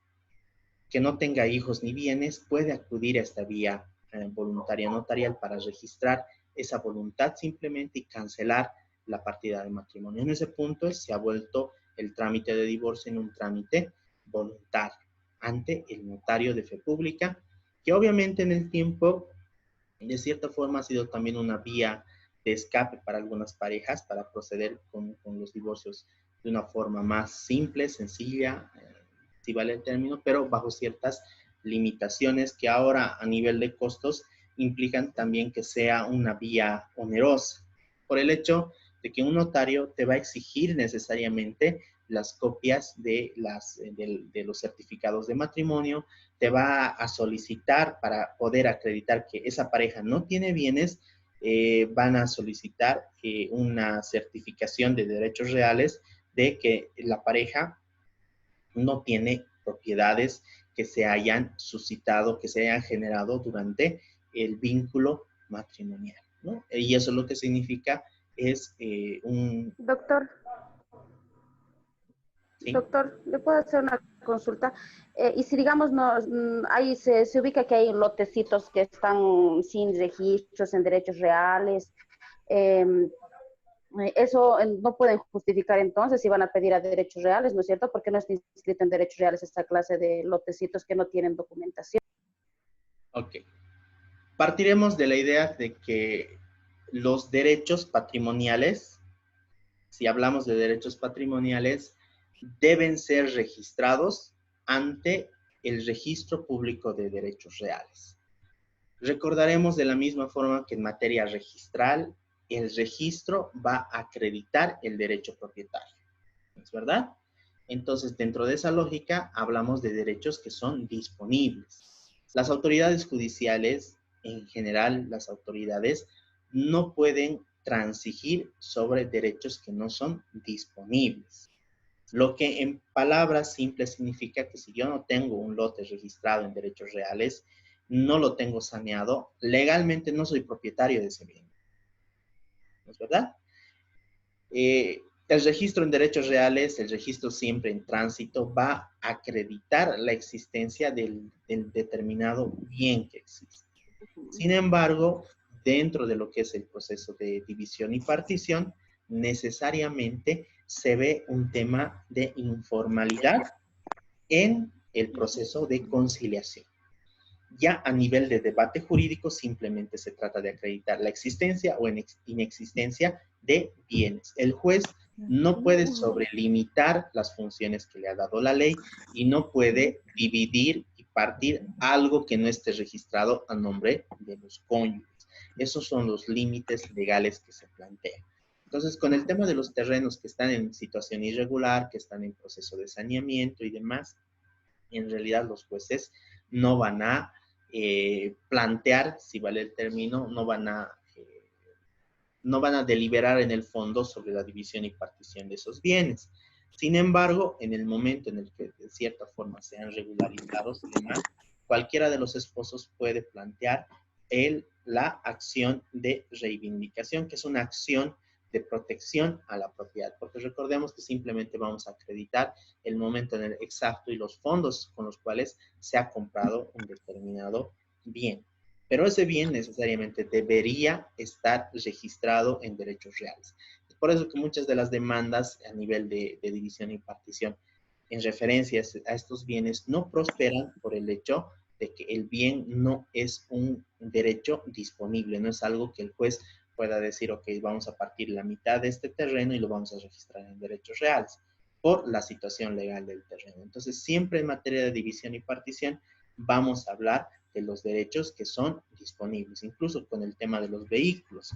que no tenga hijos ni bienes, puede acudir a esta vía voluntaria notarial para registrar esa voluntad simplemente y cancelar la partida de matrimonio. En ese punto se ha vuelto el trámite de divorcio en un trámite voluntario ante el notario de fe pública, que obviamente en el tiempo, de cierta forma, ha sido también una vía de escape para algunas parejas para proceder con los divorcios de una forma más simple, sencilla, si vale el término, pero bajo ciertas limitaciones que ahora a nivel de costos implican también que sea una vía onerosa, por el hecho de que un notario te va a exigir necesariamente las copias de los certificados de matrimonio, te va a solicitar para poder acreditar que esa pareja no tiene bienes, van a solicitar una certificación de derechos reales de que la pareja no tiene propiedades que se hayan suscitado, que se hayan generado durante el vínculo matrimonial, ¿no? Y eso lo que significa es un... Doctor, ¿sí? doctor, ¿le puedo hacer una consulta? Y si digamos, ahí se ubica que hay lotecitos que están sin registros en derechos reales, eso no pueden justificar entonces si van a pedir a derechos reales, ¿no es cierto? Porque no está inscrito en derechos reales esta clase de lotecitos que no tienen documentación. Ok. Partiremos de la idea de que los derechos patrimoniales, si hablamos de derechos patrimoniales, deben ser registrados ante el registro público de derechos reales. Recordaremos de la misma forma que en materia registral, el registro va a acreditar el derecho propietario, ¿es verdad? Entonces, dentro de esa lógica, hablamos de derechos que son disponibles. Las autoridades judiciales, en general, las autoridades no pueden transigir sobre derechos que no son disponibles. Lo que en palabras simples significa que si yo no tengo un lote registrado en derechos reales, no lo tengo saneado, legalmente no soy propietario de ese bien. ¿No es verdad? El registro en derechos reales, el registro siempre en tránsito, va a acreditar la existencia del determinado bien que existe. Sin embargo, dentro de lo que es el proceso de división y partición, necesariamente se ve un tema de informalidad en el proceso de conciliación. Ya a nivel de debate jurídico, simplemente se trata de acreditar la existencia o inexistencia de bienes. El juez no puede sobrelimitar las funciones que le ha dado la ley y no puede dividir y partir algo que no esté registrado a nombre de los cónyuges. Esos son los límites legales que se plantean. Entonces, con el tema de los terrenos que están en situación irregular, que están en proceso de saneamiento y demás, en realidad los jueces no van a plantear, si vale el término, no van a deliberar en el fondo sobre la división y partición de esos bienes. Sin embargo, en el momento en el que de cierta forma sean regularizados y demás, cualquiera de los esposos puede plantear la acción de reivindicación, que es una acción de protección a la propiedad, porque recordemos que simplemente vamos a acreditar el momento en el exacto y los fondos con los cuales se ha comprado un determinado bien. Pero ese bien necesariamente debería estar registrado en derechos reales. Es por eso que muchas de las demandas a nivel de división y partición en referencia a estos bienes no prosperan por el hecho de que el bien no es un derecho disponible, no es algo que el juez pueda decir, ok, vamos a partir la mitad de este terreno y lo vamos a registrar en derechos reales por la situación legal del terreno. Entonces, siempre en materia de división y partición vamos a hablar de los derechos que son disponibles, incluso con el tema de los vehículos.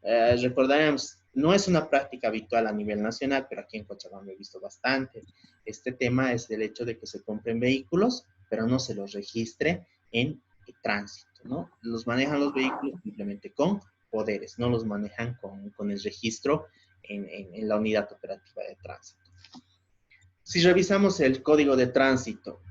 Recordaremos, no es una práctica habitual a nivel nacional, pero aquí en Cochabamba he visto bastante. Este tema es el hecho de que se compren vehículos, pero no se los registre en tránsito, ¿no? Los manejan los vehículos simplemente con poderes, no los manejan con el registro en la unidad operativa de tránsito. Si revisamos el código de tránsito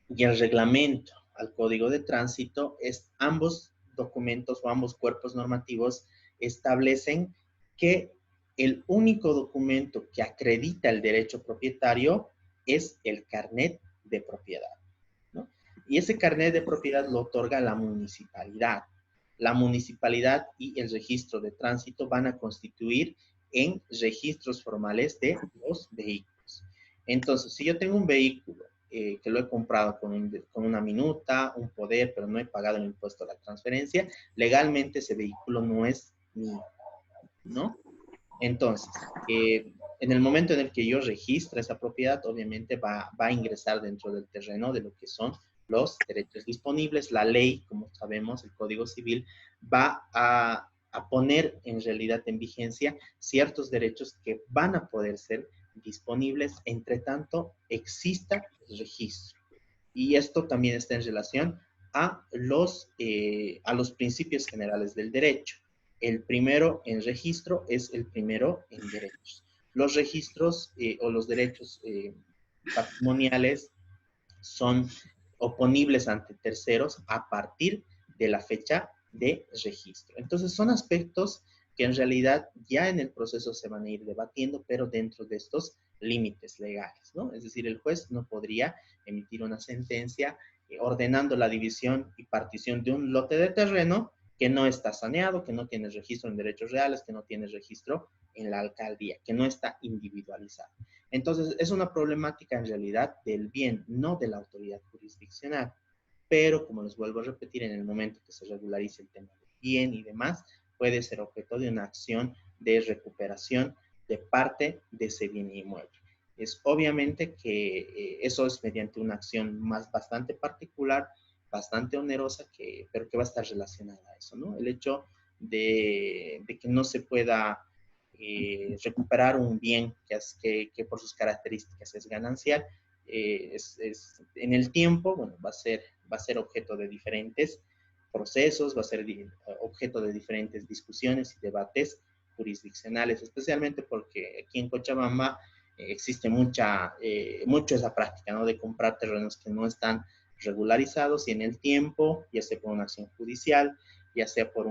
y el reglamento al código de tránsito, ambos documentos o ambos cuerpos normativos establecen que el único documento que acredita el derecho propietario es el carnet de propiedad, ¿no? Y ese carnet de propiedad lo otorga la municipalidad. La municipalidad y el registro de tránsito van a constituir en registros formales de los vehículos. Entonces, si yo tengo un vehículo que lo he comprado con una minuta, un poder, pero no he pagado el impuesto a la transferencia, legalmente ese vehículo no es mío, ¿no? Entonces, en el momento en el que yo registre esa propiedad, obviamente va a ingresar dentro del terreno de lo que son los derechos disponibles. La ley, como sabemos, el Código Civil, va a poner en realidad en vigencia ciertos derechos que van a poder ser disponibles entre tanto exista el registro. Y esto también está en relación a los principios generales del derecho. El primero en registro es el primero en derechos. Los registros o los derechos patrimoniales son oponibles ante terceros a partir de la fecha de registro. Entonces son aspectos que en realidad ya en el proceso se van a ir debatiendo, pero dentro de estos límites legales, ¿no? Es decir, el juez no podría emitir una sentencia ordenando la división y partición de un lote de terreno que no está saneado, que no tiene registro en derechos reales, que no tiene registro en la alcaldía, que no está individualizado. Entonces, es una problemática en realidad del bien, no de la autoridad jurisdiccional. Pero, como les vuelvo a repetir, en el momento que se regularice el tema del bien y demás, puede ser objeto de una acción de recuperación de parte de ese bien inmueble. Es obviamente que eso es mediante una acción bastante particular, bastante onerosa, pero que va a estar relacionada a eso, ¿no? El hecho de que no se pueda recuperar un bien que por sus características es ganancial, en el tiempo, bueno, va a ser objeto de diferentes procesos, va a ser objeto de diferentes discusiones y debates jurisdiccionales, especialmente porque aquí en Cochabamba existe mucho esa práctica, ¿no? De comprar terrenos que no están regularizados y en el tiempo, ya sea por una acción judicial, ya sea por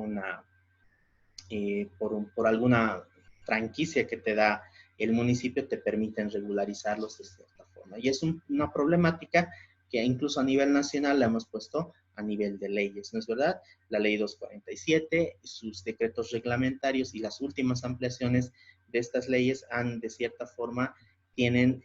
alguna franquicia que te da el municipio, te permiten regularizarlos de cierta forma. Y es una problemática que incluso a nivel nacional la hemos puesto a nivel de leyes, ¿no es verdad? La ley 247, sus decretos reglamentarios y las últimas ampliaciones de estas leyes de cierta forma, tienen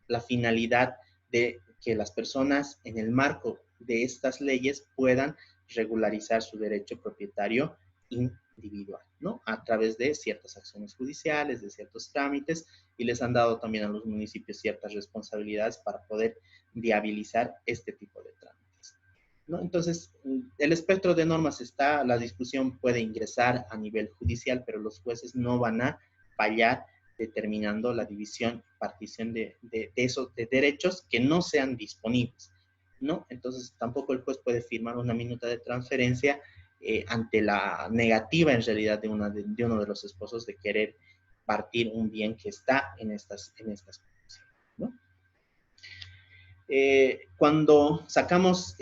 la finalidad de que las personas en el marco de estas leyes puedan regularizar su derecho propietario individual, ¿no? A través de ciertas acciones judiciales, de ciertos trámites, y les han dado también a los municipios ciertas responsabilidades para poder viabilizar este tipo de trámites, ¿no? Entonces, el espectro de normas está, la discusión puede ingresar a nivel judicial, pero los jueces no van a fallar determinando la división, partición de esos de derechos que no sean disponibles, ¿no? Entonces, tampoco el juez puede firmar una minuta de transferencia ante la negativa, en realidad, de uno de los esposos de querer partir un bien que está en estas condiciones, ¿no? Cuando sacamos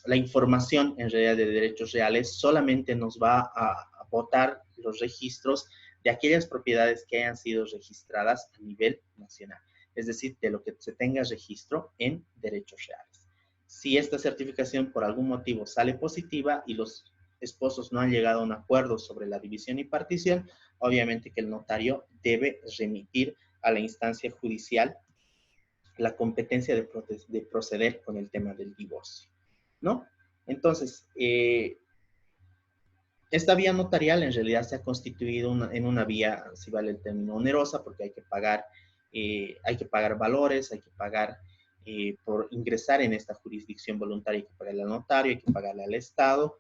la información, en realidad, de derechos reales, solamente nos va a botar los registros de aquellas propiedades que hayan sido registradas a nivel nacional, es decir, de lo que se tenga registro en derechos reales. Si esta certificación por algún motivo sale positiva y los esposos no han llegado a un acuerdo sobre la división y partición, obviamente que el notario debe remitir a la instancia judicial la competencia de proceder con el tema del divorcio, ¿no? Entonces, esta vía notarial en realidad se ha constituido en una vía, si vale el término, onerosa, porque hay que pagar valores, hay que pagar por ingresar en esta jurisdicción voluntaria, hay que pagarle al notario, hay que pagarle al Estado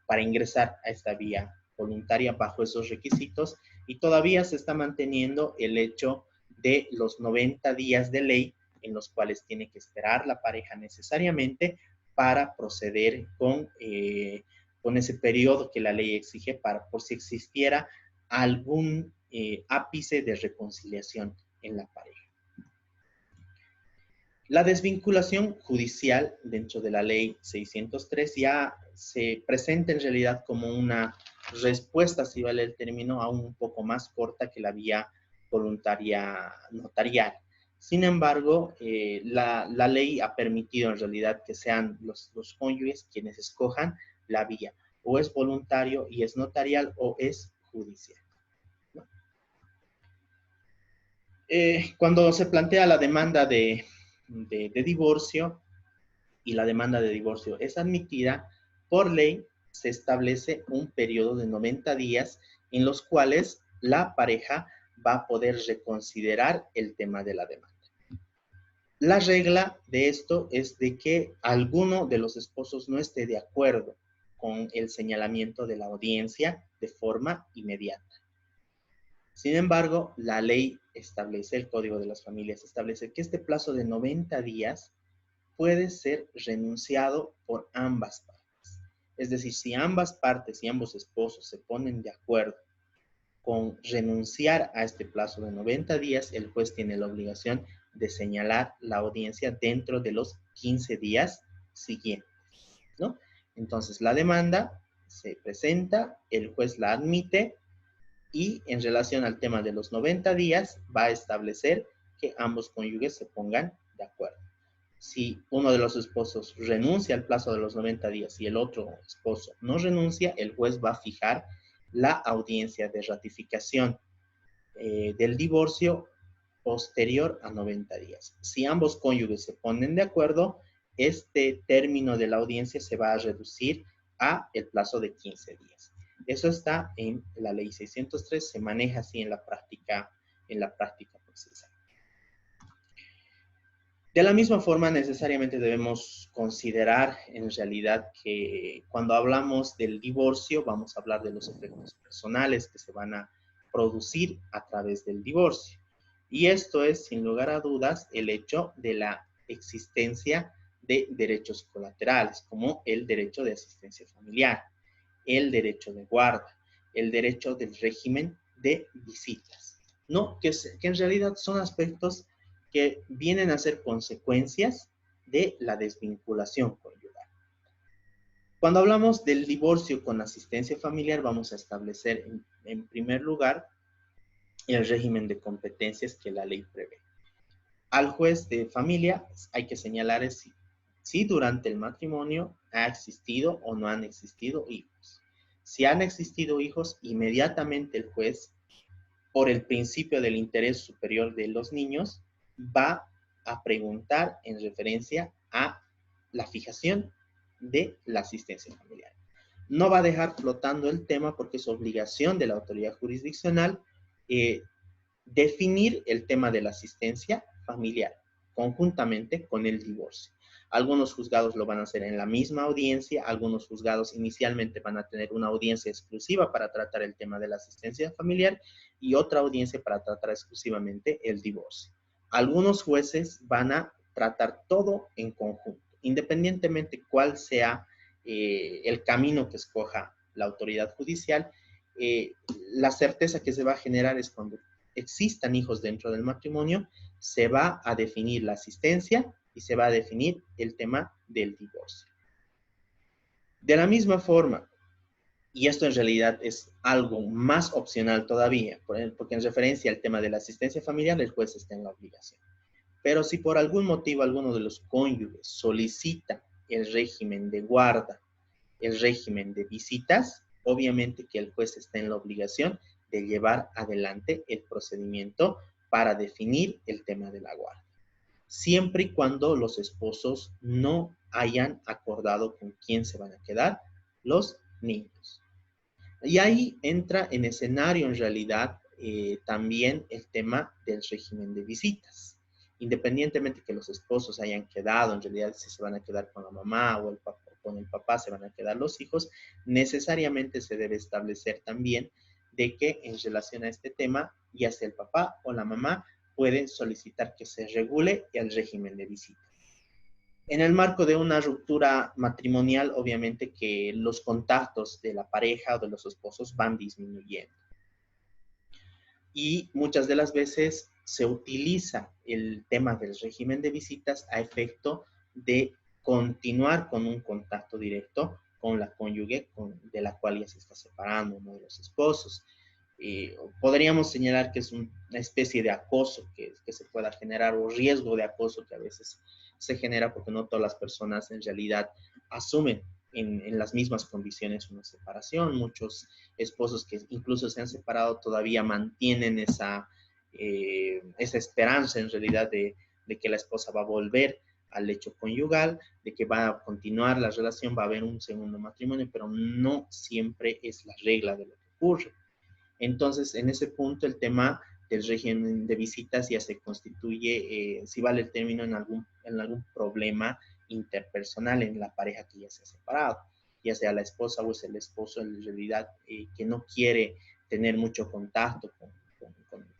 para ingresar a esta vía voluntaria bajo esos requisitos, y todavía se está manteniendo el hecho de los 90 días de ley en los cuales tiene que esperar la pareja necesariamente para proceder con ese periodo que la ley exige por si existiera algún ápice de reconciliación en la pareja. La desvinculación judicial dentro de la ley 603 ya se presenta en realidad como una respuesta, si vale el término, aún un poco más corta que la vía voluntaria notarial. Sin embargo, la ley ha permitido en realidad que sean los cónyuges quienes escojan la vía. O es voluntario y es notarial, o es judicial, ¿no? Cuando se plantea la demanda de divorcio y la demanda de divorcio es admitida, por ley se establece un periodo de 90 días en los cuales la pareja va a poder reconsiderar el tema de la demanda. La regla de esto es de que alguno de los esposos no esté de acuerdo con el señalamiento de la audiencia de forma inmediata. Sin embargo, la ley establece, el Código de las Familias establece que este plazo de 90 días puede ser renunciado por ambas partes. Es decir, si ambas partes y ambos esposos se ponen de acuerdo con renunciar a este plazo de 90 días, el juez tiene la obligación de señalar la audiencia dentro de los 15 días siguientes, ¿no? Entonces, la demanda se presenta, el juez la admite y en relación al tema de los 90 días va a establecer que ambos cónyuges se pongan de acuerdo. Si uno de los esposos renuncia al plazo de los 90 días y el otro esposo no renuncia, el juez va a fijar la audiencia de ratificación del divorcio posterior a 90 días. Si ambos cónyuges se ponen de acuerdo, este término de la audiencia se va a reducir a el plazo de 15 días. Eso está en la ley 603, se maneja así en la práctica procesal. De la misma forma, necesariamente debemos considerar en realidad que cuando hablamos del divorcio, vamos a hablar de los efectos personales que se van a producir a través del divorcio. Y esto es, sin lugar a dudas, el hecho de la existencia de derechos colaterales, como el derecho de asistencia familiar, el derecho de guarda, el derecho del régimen de visitas, ¿no? Que en realidad son aspectos que vienen a ser consecuencias de la desvinculación conyugal. Cuando hablamos del divorcio con asistencia familiar, vamos a establecer en primer lugar el régimen de competencias que la ley prevé. Al juez de familia hay que señalar si durante el matrimonio ha existido o no han existido hijos. Si han existido hijos, inmediatamente el juez, por el principio del interés superior de los niños, va a preguntar en referencia a la fijación de la asistencia familiar. No va a dejar flotando el tema porque es obligación de la autoridad jurisdiccional definir el tema de la asistencia familiar conjuntamente con el divorcio. Algunos juzgados lo van a hacer en la misma audiencia, algunos juzgados inicialmente van a tener una audiencia exclusiva para tratar el tema de la asistencia familiar y otra audiencia para tratar exclusivamente el divorcio. Algunos jueces van a tratar todo en conjunto, independientemente cuál sea el camino que escoja la autoridad judicial. La certeza que se va a generar es cuando existan hijos dentro del matrimonio, se va a definir la asistencia y se va a definir el tema del divorcio. De la misma forma, y esto en realidad es algo más opcional todavía, porque en referencia al tema de la asistencia familiar, el juez está en la obligación. Pero si por algún motivo alguno de los cónyuges solicita el régimen de guarda, el régimen de visitas, obviamente que el juez está en la obligación de llevar adelante el procedimiento para definir el tema de la guarda, siempre y cuando los esposos no hayan acordado con quién se van a quedar los niños. Y ahí entra en escenario en realidad también el tema del régimen de visitas. Independientemente que los esposos hayan quedado, en realidad si se van a quedar con la mamá o con el papá se van a quedar los hijos, necesariamente se debe establecer también de que en relación a este tema, ya sea el papá o la mamá pueden solicitar que se regule el régimen de visita. En el marco de una ruptura matrimonial, obviamente que los contactos de la pareja o de los esposos van disminuyendo. Y muchas de las veces se utiliza el tema del régimen de visitas a efecto de continuar con un contacto directo con la cónyuge de la cual ya se está separando uno de los esposos. Podríamos señalar que es una especie de acoso que se pueda generar o riesgo de acoso que a veces se genera porque no todas las personas en realidad asumen en las mismas condiciones una separación. Muchos esposos que incluso se han separado todavía mantienen esa esperanza en realidad de que la esposa va a volver al lecho conyugal, de que va a continuar la relación, va a haber un segundo matrimonio, pero no siempre es la regla de lo que ocurre. Entonces, en ese punto, el tema del régimen de visitas ya se constituye, si vale el término, en algún problema interpersonal en la pareja que ya se ha separado, ya sea la esposa o es el esposo en realidad que no quiere tener mucho contacto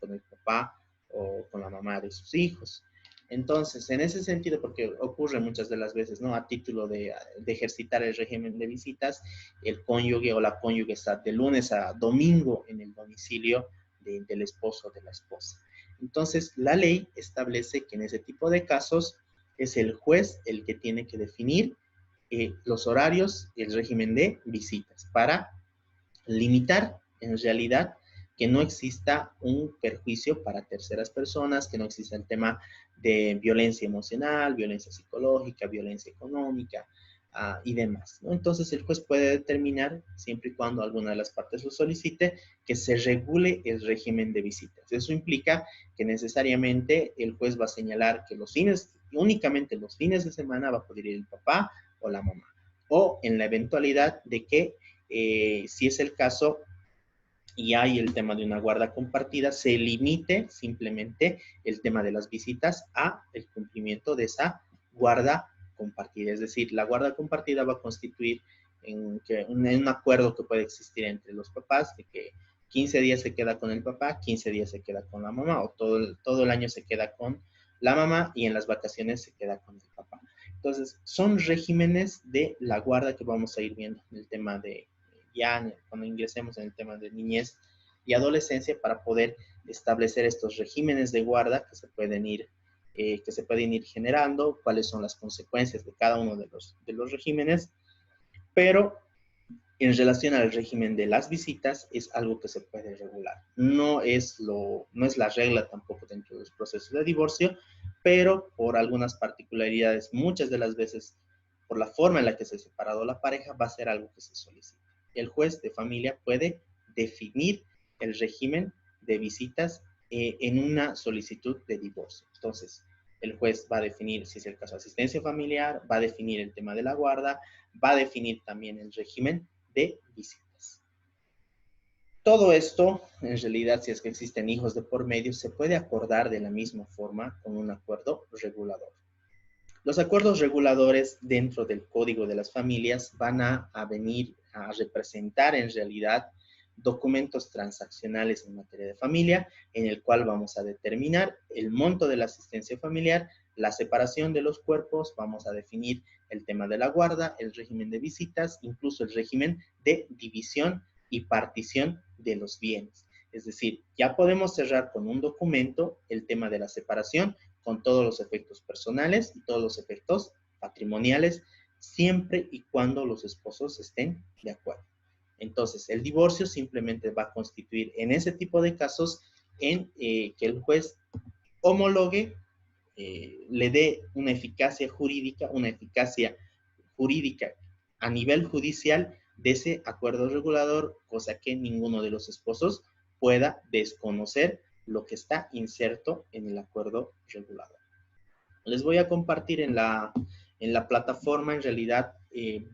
con el papá o con la mamá de sus hijos. Entonces, en ese sentido, porque ocurre muchas de las veces, ¿no? A título de ejercitar el régimen de visitas, el cónyuge o la cónyuge está de lunes a domingo en el domicilio del esposo o de la esposa. Entonces, la ley establece que en ese tipo de casos es el juez el que tiene que definir los horarios y el régimen de visitas para limitar en realidad que no exista un perjuicio para terceras personas, que no exista el tema de violencia emocional, violencia psicológica, violencia económica y demás, ¿no? Entonces el juez puede determinar, siempre y cuando alguna de las partes lo solicite, que se regule el régimen de visitas. Eso implica que necesariamente el juez va a señalar que únicamente los fines de semana va a poder ir el papá o la mamá. O en la eventualidad de que, si es el caso, y hay el tema de una guarda compartida, se limite simplemente el tema de las visitas a el cumplimiento de esa guarda compartida. Es decir, la guarda compartida va a constituir en un acuerdo que puede existir entre los papás, de que 15 días se queda con el papá, 15 días se queda con la mamá, o todo el año se queda con la mamá y en las vacaciones se queda con el papá. Entonces, son regímenes de la guarda que vamos a ir viendo en el tema de ya cuando ingresemos en el tema de niñez y adolescencia, para poder establecer estos regímenes de guarda que se pueden ir generando, cuáles son las consecuencias de cada uno de los regímenes, pero en relación al régimen de las visitas es algo que se puede regular. No es la regla tampoco dentro de los procesos de divorcio, pero por algunas particularidades, muchas de las veces, por la forma en la que se ha separado la pareja, va a ser algo que se solicita. El juez de familia puede definir el régimen de visitas en una solicitud de divorcio. Entonces, el juez va a definir, si es el caso de asistencia familiar, va a definir el tema de la guarda, va a definir también el régimen de visitas. Todo esto, en realidad, si es que existen hijos de por medio, se puede acordar de la misma forma con un acuerdo regulador. Los acuerdos reguladores dentro del Código de las Familias van a venir a representar en realidad documentos transaccionales en materia de familia, en el cual vamos a determinar el monto de la asistencia familiar, la separación de los cuerpos, vamos a definir el tema de la guarda, el régimen de visitas, incluso el régimen de división y partición de los bienes. Es decir, ya podemos cerrar con un documento el tema de la separación con todos los efectos personales y todos los efectos patrimoniales, siempre y cuando los esposos estén de acuerdo. Entonces, el divorcio simplemente va a constituir en ese tipo de casos en que el juez homologue, le dé una eficacia jurídica a nivel judicial de ese acuerdo regulador, cosa que ninguno de los esposos pueda desconocer lo que está inserto en el acuerdo regulador. Les voy a compartir en la plataforma, en realidad,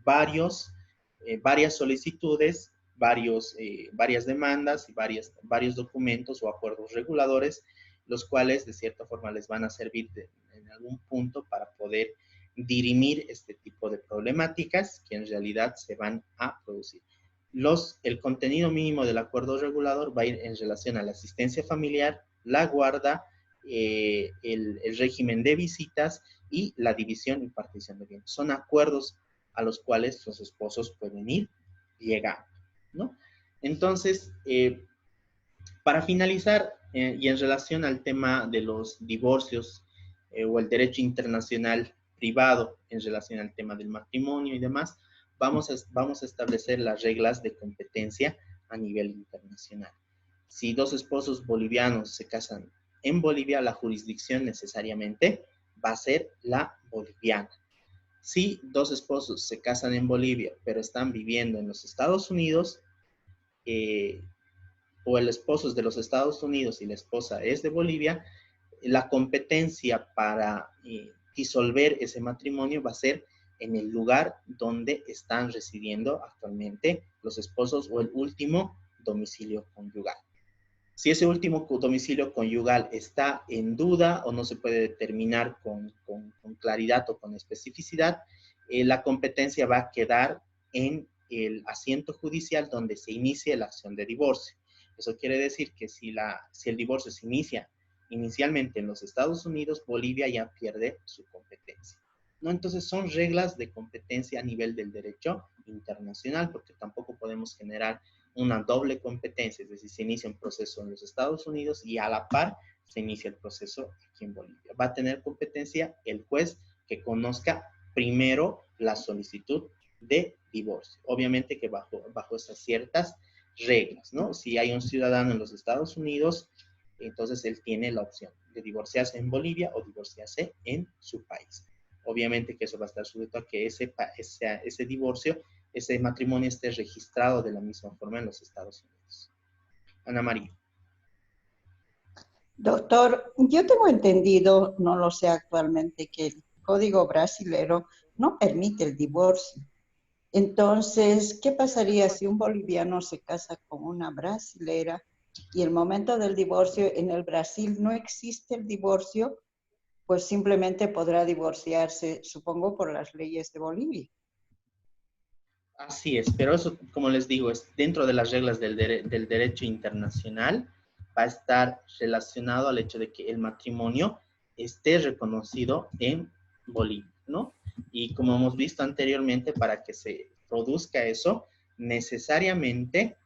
varias solicitudes, varias demandas y varios documentos o acuerdos reguladores, los cuales de cierta forma les van a servir en algún punto para poder dirimir este tipo de problemáticas que en realidad se van a producir. El contenido mínimo del acuerdo regulador va a ir en relación a la asistencia familiar, la guarda, el régimen de visitas y la división y partición de bienes. Son acuerdos a los cuales los esposos pueden ir llegando, ¿no? Entonces, para finalizar, y en relación al tema de los divorcios o el derecho internacional privado en relación al tema del matrimonio y demás, vamos a establecer las reglas de competencia a nivel internacional. Si dos esposos bolivianos se casan en Bolivia, la jurisdicción necesariamente va a ser la boliviana. Si dos esposos se casan en Bolivia, pero están viviendo en los Estados Unidos, o el esposo es de los Estados Unidos y la esposa es de Bolivia, la competencia para disolver ese matrimonio va a ser en el lugar donde están residiendo actualmente los esposos o el último domicilio conyugal. Si ese último domicilio conyugal está en duda o no se puede determinar con claridad o con especificidad, la competencia va a quedar en el asiento judicial donde se inicie la acción de divorcio. Eso quiere decir que si el divorcio se inicia inicialmente en los Estados Unidos, Bolivia ya pierde su competencia, ¿no? Entonces son reglas de competencia a nivel del derecho internacional, porque tampoco podemos generar una doble competencia, es decir, se inicia un proceso en los Estados Unidos y a la par se inicia el proceso aquí en Bolivia. Va a tener competencia el juez que conozca primero la solicitud de divorcio. Obviamente que bajo esas ciertas reglas, ¿no? Si hay un ciudadano en los Estados Unidos, entonces él tiene la opción de divorciarse en Bolivia o divorciarse en su país. Obviamente que eso va a estar sujeto a que ese divorcio, ese matrimonio esté registrado de la misma forma en los Estados Unidos. Ana María. Doctor, yo tengo entendido, no lo sé actualmente, que el Código brasilero no permite el divorcio. Entonces, ¿qué pasaría si un boliviano se casa con una brasilera y el momento del divorcio en el Brasil no existe el divorcio? Pues simplemente podrá divorciarse, supongo, por las leyes de Bolivia. Así es, pero eso, como les digo, es dentro de las reglas del derecho internacional, va a estar relacionado al hecho de que el matrimonio esté reconocido en Bolivia, ¿no? Y como hemos visto anteriormente, para que se produzca eso, necesariamente,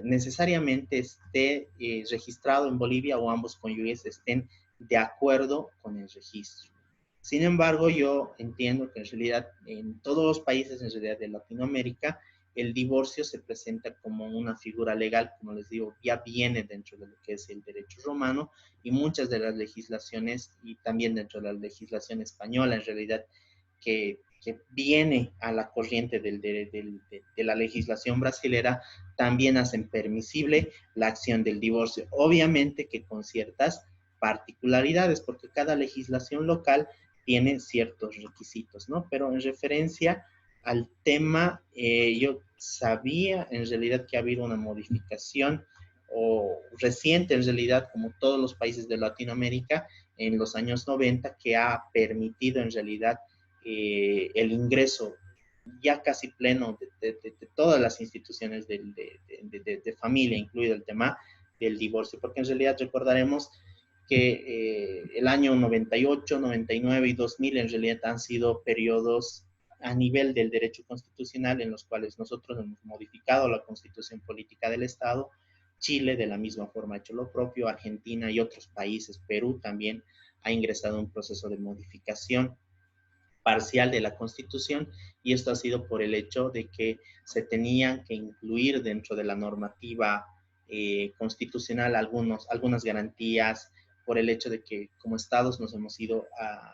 necesariamente esté registrado en Bolivia o ambos cónyuges estén de acuerdo con el registro. Sin embargo, yo entiendo que en realidad en todos los países en realidad de Latinoamérica, el divorcio se presenta como una figura legal, como les digo, ya viene dentro de lo que es el derecho romano y muchas de las legislaciones y también dentro de la legislación española en realidad que viene a la corriente de la legislación brasilera, también hacen permisible la acción del divorcio. Obviamente que con ciertas particularidades, porque cada legislación local tiene ciertos requisitos, ¿no? Pero en referencia al tema, yo sabía en realidad que ha habido una modificación o reciente en realidad, como todos los países de Latinoamérica, en los años 90, que ha permitido en realidad el ingreso ya casi pleno de todas las instituciones de familia, incluido el tema del divorcio, porque en realidad recordaremos que el año 98, 99 y 2000 en realidad han sido periodos a nivel del derecho constitucional en los cuales nosotros hemos modificado la constitución política del Estado. Chile de la misma forma ha hecho lo propio, Argentina y otros países, Perú también ha ingresado en un proceso de modificación parcial de la Constitución, y esto ha sido por el hecho de que se tenían que incluir dentro de la normativa constitucional algunas garantías, por el hecho de que como estados nos hemos ido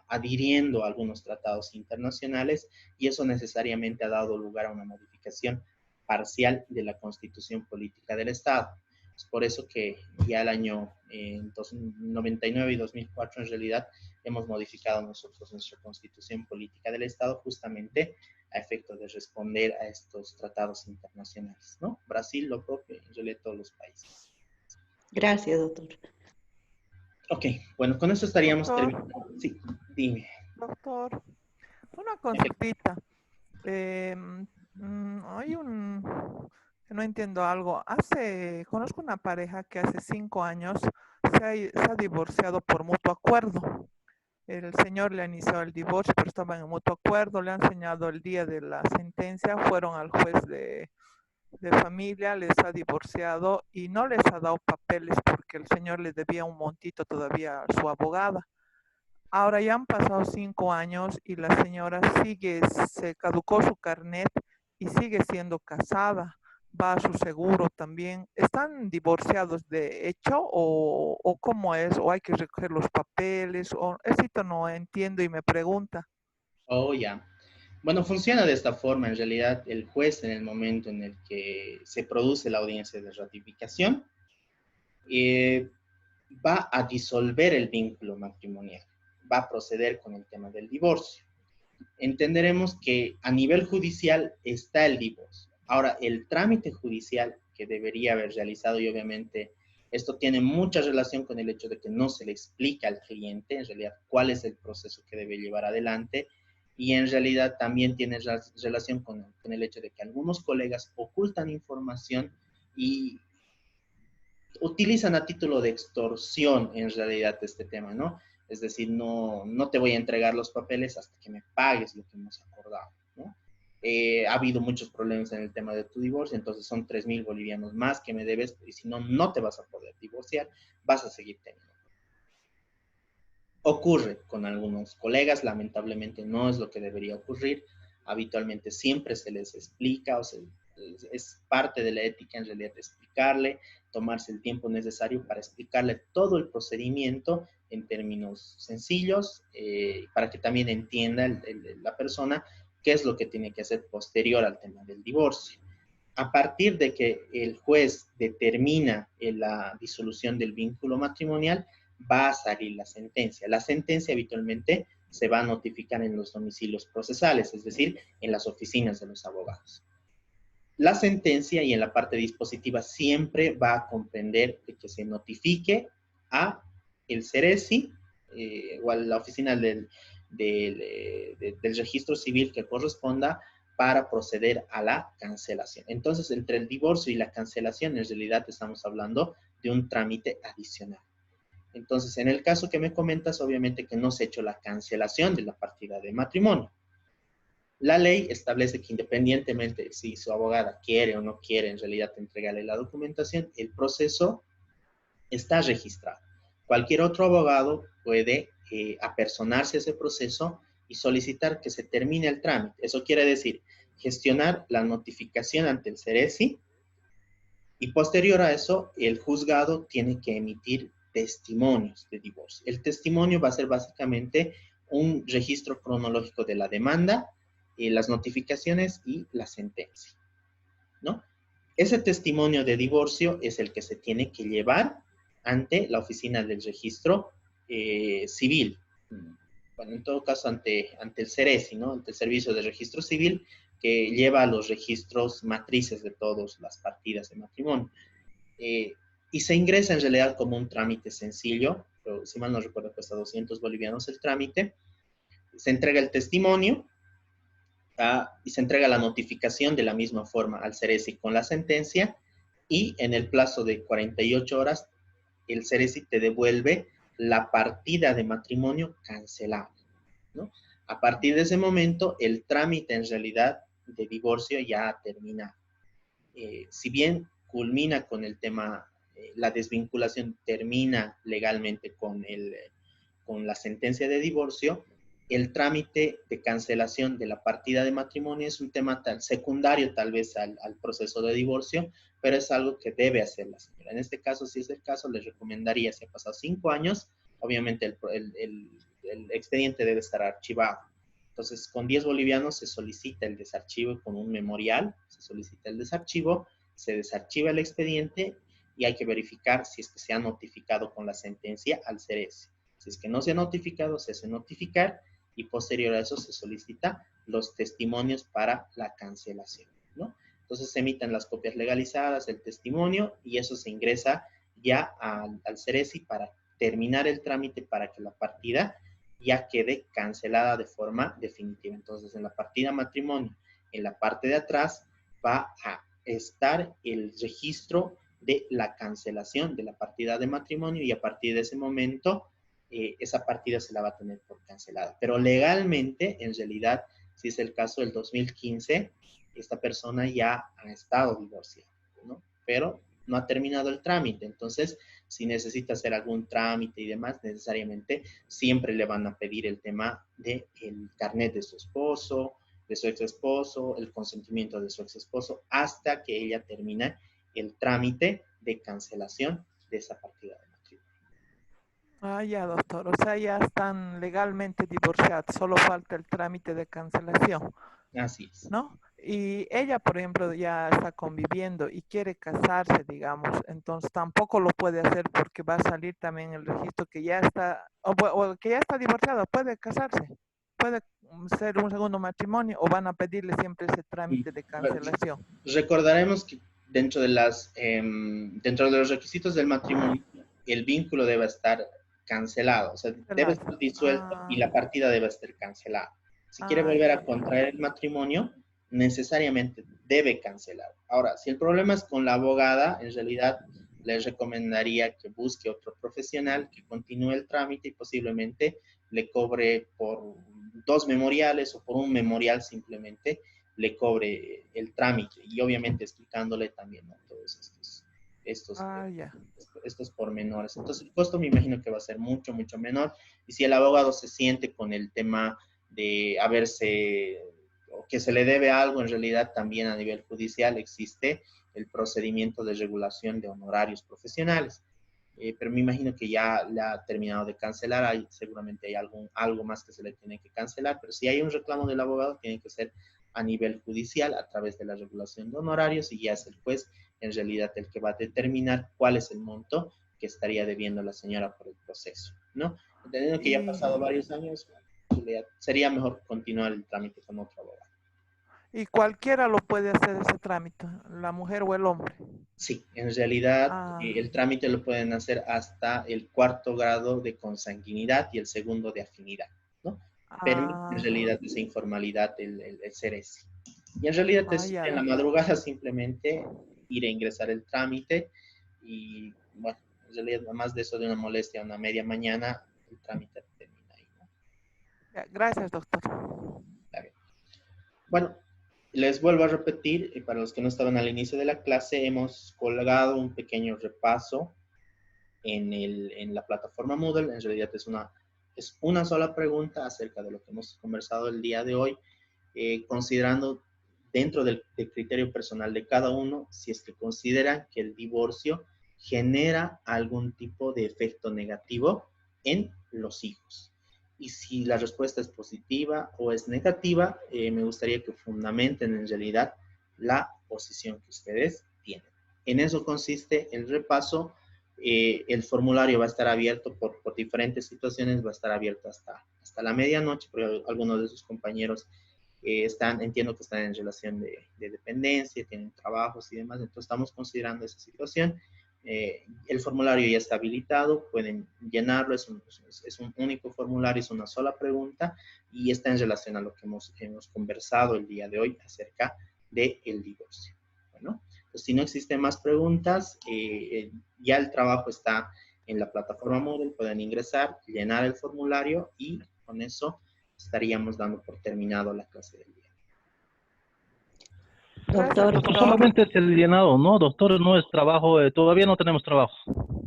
adhiriendo a algunos tratados internacionales, y eso necesariamente ha dado lugar a una modificación parcial de la Constitución política del Estado. Es por eso que ya el año 99 y 2004 en realidad hemos modificado nosotros nuestra Constitución política del Estado justamente a efecto de responder a estos tratados internacionales, ¿no? Brasil lo propio, en realidad todos los países. Gracias, doctor. Ok, bueno, con eso estaríamos Doctor, terminando. Sí, dime. doctor, una consultita. Que no entiendo algo. Conozco una pareja que hace 5 años se ha divorciado por mutuo acuerdo. El señor le ha iniciado el divorcio, pero estaban en mutuo acuerdo, le han enseñado el día de la sentencia, fueron al juez de familia, les ha divorciado y no les ha dado papeles porque el señor le debía un montito todavía a su abogada. Ahora ya han pasado 5 años y la señora se caducó su carnet y sigue siendo casada, va a su seguro también. ¿Están divorciados de hecho o cómo es? ¿O hay que recoger los papeles? O esto no entiendo y me pregunta. Oh, ya. Bueno, funciona de esta forma. En realidad, el juez en el momento en el que se produce la audiencia de ratificación, eh, va a disolver el vínculo matrimonial, va a proceder con el tema del divorcio. Entenderemos que a nivel judicial está el divorcio. Ahora, el trámite judicial que debería haber realizado, y obviamente esto tiene mucha relación con el hecho de que no se le explica al cliente en realidad cuál es el proceso que debe llevar adelante, y en realidad también tiene relación con el hecho de que algunos colegas ocultan información y utilizan a título de extorsión en realidad este tema, ¿no? Es decir, no te voy a entregar los papeles hasta que me pagues lo que hemos acordado, ¿no? Ha habido muchos problemas en el tema de tu divorcio, entonces son 3,000 bolivianos más que me debes, y si no, no te vas a poder divorciar, vas a seguir teniendo. Ocurre con algunos colegas, lamentablemente no es lo que debería ocurrir. Habitualmente siempre se les explica, es parte de la ética en realidad explicarle, tomarse el tiempo necesario para explicarle todo el procedimiento en términos sencillos, para que también entienda la persona qué es lo que tiene que hacer posterior al tema del divorcio. A partir de que el juez determina la disolución del vínculo matrimonial, va a salir la sentencia. La sentencia habitualmente se va a notificar en los domicilios procesales, es decir, en las oficinas de los abogados. La sentencia, y en la parte dispositiva, siempre va a comprender que se notifique a el CERECI o a la oficina del registro civil que corresponda para proceder a la cancelación. Entonces, entre el divorcio y la cancelación, en realidad estamos hablando de un trámite adicional. Entonces, en el caso que me comentas, obviamente que no se ha hecho la cancelación de la partida de matrimonio. La ley establece que independientemente si su abogada quiere o no quiere en realidad entregarle la documentación, el proceso está registrado. Cualquier otro abogado puede apersonarse a ese proceso y solicitar que se termine el trámite. Eso quiere decir gestionar la notificación ante el CERESI y posterior a eso el juzgado tiene que emitir testimonios de divorcio. El testimonio va a ser básicamente un registro cronológico de la demanda, las notificaciones y la sentencia, ¿no? Ese testimonio de divorcio es el que se tiene que llevar ante la oficina del registro civil. Bueno, en todo caso, ante el CERESI, ¿no? Ante el Servicio de Registro Civil, que lleva los registros matrices de todas las partidas de matrimonio. Y se ingresa en realidad como un trámite sencillo, pero si mal no recuerdo cuesta 200 bolivianos el trámite. Se entrega el testimonio, y se entrega la notificación de la misma forma al CERESI con la sentencia, y en el plazo de 48 horas el CERESI te devuelve la partida de matrimonio cancelada, ¿no? A partir de ese momento, el trámite en realidad de divorcio ya termina. Si bien culmina con el tema, la desvinculación termina legalmente con la sentencia de divorcio, el trámite de cancelación de la partida de matrimonio es un tema secundario tal vez al proceso de divorcio, pero es algo que debe hacer la señora. En este caso, si es el caso, les recomendaría, si ha pasado 5 años, obviamente el expediente debe estar archivado. Entonces, con 10 bolivianos se solicita el desarchivo con un memorial, se solicita el desarchivo, se desarchiva el expediente y hay que verificar si es que se ha notificado con la sentencia al CERESI. Si es que no se ha notificado, se hace notificar y posterior a eso se solicita los testimonios para la cancelación, ¿no? Entonces se emiten las copias legalizadas, el testimonio, y eso se ingresa ya al CERESI para terminar el trámite para que la partida ya quede cancelada de forma definitiva. Entonces, en la partida matrimonio, en la parte de atrás, va a estar el registro de la cancelación de la partida de matrimonio y a partir de ese momento, esa partida se la va a tener por cancelada. Pero legalmente, en realidad, si es el caso del 2015, esta persona ya ha estado divorciada, ¿no? Pero no ha terminado el trámite. Entonces, si necesita hacer algún trámite y demás, necesariamente siempre le van a pedir el tema del carnet de su esposo, de su ex esposo, el consentimiento de su ex esposo, hasta que ella termina el trámite de cancelación de esa partida de matrimonio. Ah, ya, doctor. O sea, ya están legalmente divorciados, solo falta el trámite de cancelación, Así es. ¿no? Y ella, por ejemplo, ya está conviviendo y quiere casarse, digamos, entonces tampoco lo puede hacer porque va a salir también el registro que ya está, o que ya está divorciado, puede casarse, puede ser un segundo matrimonio o van a pedirle siempre ese trámite de cancelación. Recordaremos que dentro de los requisitos del matrimonio, el vínculo debe estar cancelado, o sea, debe estar disuelto y la partida debe estar cancelada. Si quiere volver Ya. a contraer el matrimonio, necesariamente debe cancelar. Ahora, si el problema es con la abogada, en realidad les recomendaría que busque otro profesional que continúe el trámite y posiblemente le cobre por 2 memoriales o por un memorial simplemente le cobre el trámite y obviamente explicándole también, ¿no?, todos Ya. estos pormenores. Entonces el costo me imagino que va a ser mucho, mucho menor y si el abogado se siente con el tema de haberse o que se le debe algo, en realidad también a nivel judicial existe el procedimiento de regulación de honorarios profesionales. Pero me imagino que ya le ha terminado de cancelar, seguramente hay algo más que se le tiene que cancelar, pero si hay un reclamo del abogado, tiene que ser a nivel judicial a través de la regulación de honorarios y ya es el juez en realidad el que va a determinar cuál es el monto que estaría debiendo la señora por el proceso, ¿no? Entendiendo que ya ha pasado varios años, sería mejor continuar el trámite con otro abogado. Y cualquiera lo puede hacer ese trámite, la mujer o el hombre. Sí, en realidad Ah, el trámite lo pueden hacer hasta el 4º grado de consanguinidad y el 2º de afinidad, ¿no? Permite en ah, realidad esa informalidad el CERESI. Y en realidad es ya, en la doctor. madrugada simplemente ir a ingresar el trámite y, bueno, en realidad además de eso de una molestia a una media mañana, el trámite termina ahí, ¿no? Ya, gracias, doctor. Está bien. Bueno, les vuelvo a repetir, para los que no estaban al inicio de la clase, hemos colgado un pequeño repaso en la plataforma Moodle. En realidad es una sola pregunta acerca de lo que hemos conversado el día de hoy, considerando dentro del criterio personal de cada uno, si es que consideran que el divorcio genera algún tipo de efecto negativo en los hijos. Y si la respuesta es positiva o es negativa, me gustaría que fundamenten en realidad la posición que ustedes tienen. En eso consiste el repaso. El formulario va a estar abierto por diferentes situaciones, va a estar abierto hasta la medianoche, porque algunos de sus compañeros entiendo que están en relación de dependencia, tienen trabajos y demás, entonces estamos considerando esa situación. El formulario ya está habilitado, pueden llenarlo, es un único formulario, es una sola pregunta y está en relación a lo que hemos conversado el día de hoy acerca del divorcio. Bueno, pues si no existen más preguntas, ya el trabajo está en la plataforma Moodle, pueden ingresar, llenar el formulario y con eso estaríamos dando por terminado la clase del día. Doctor, Gracias, doctor. Solamente es el llenado, ¿no, doctor? No es trabajo, todavía no tenemos trabajo.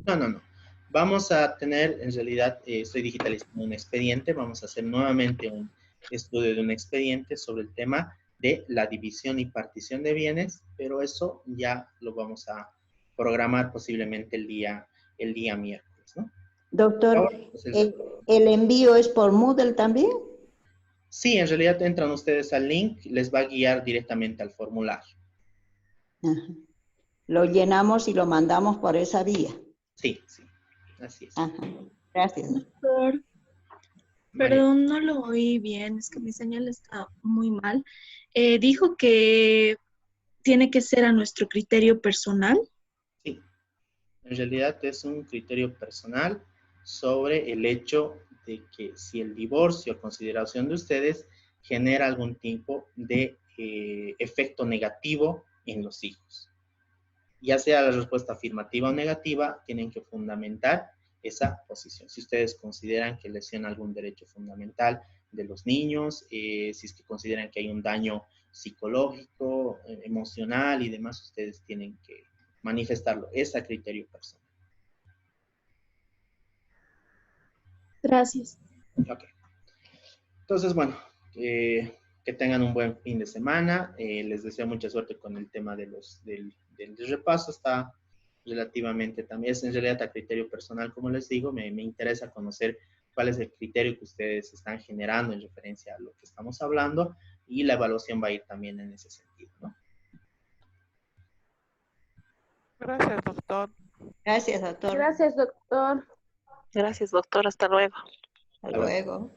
No. Vamos a tener, en realidad, estoy digitalizando un expediente, vamos a hacer nuevamente un estudio de un expediente sobre el tema de la división y partición de bienes, pero eso ya lo vamos a programar posiblemente el día miércoles, ¿no? doctor, Ahora, pues, ¿el envío es por Moodle también? sí, en realidad entran ustedes al link, les va a guiar directamente al formulario. Ajá. Lo llenamos y lo mandamos por esa vía. Sí, así es. Ajá. Gracias. Doctor, María. perdón, no lo oí bien, es que mi señal está muy mal. Dijo que tiene que ser a nuestro criterio personal. Sí, en realidad es un criterio personal sobre el hecho de que si el divorcio a consideración de ustedes genera algún tipo de efecto negativo en los hijos. Ya sea la respuesta afirmativa o negativa, tienen que fundamentar esa posición. Si ustedes consideran que lesiona algún derecho fundamental de los niños, si es que consideran que hay un daño psicológico, emocional y demás, ustedes tienen que manifestarlo. Es a criterio personal. Gracias. Ok. Entonces, bueno, que tengan un buen fin de semana. Les deseo mucha suerte con el tema del repaso. Está relativamente también, es en realidad a criterio personal, como les digo. Me interesa conocer cuál es el criterio que ustedes están generando en referencia a lo que estamos hablando y la evaluación va a ir también en ese sentido, ¿no? Gracias, doctor. Gracias, doctor. Gracias, doctor. Gracias, doctor. Hasta luego. Hasta luego.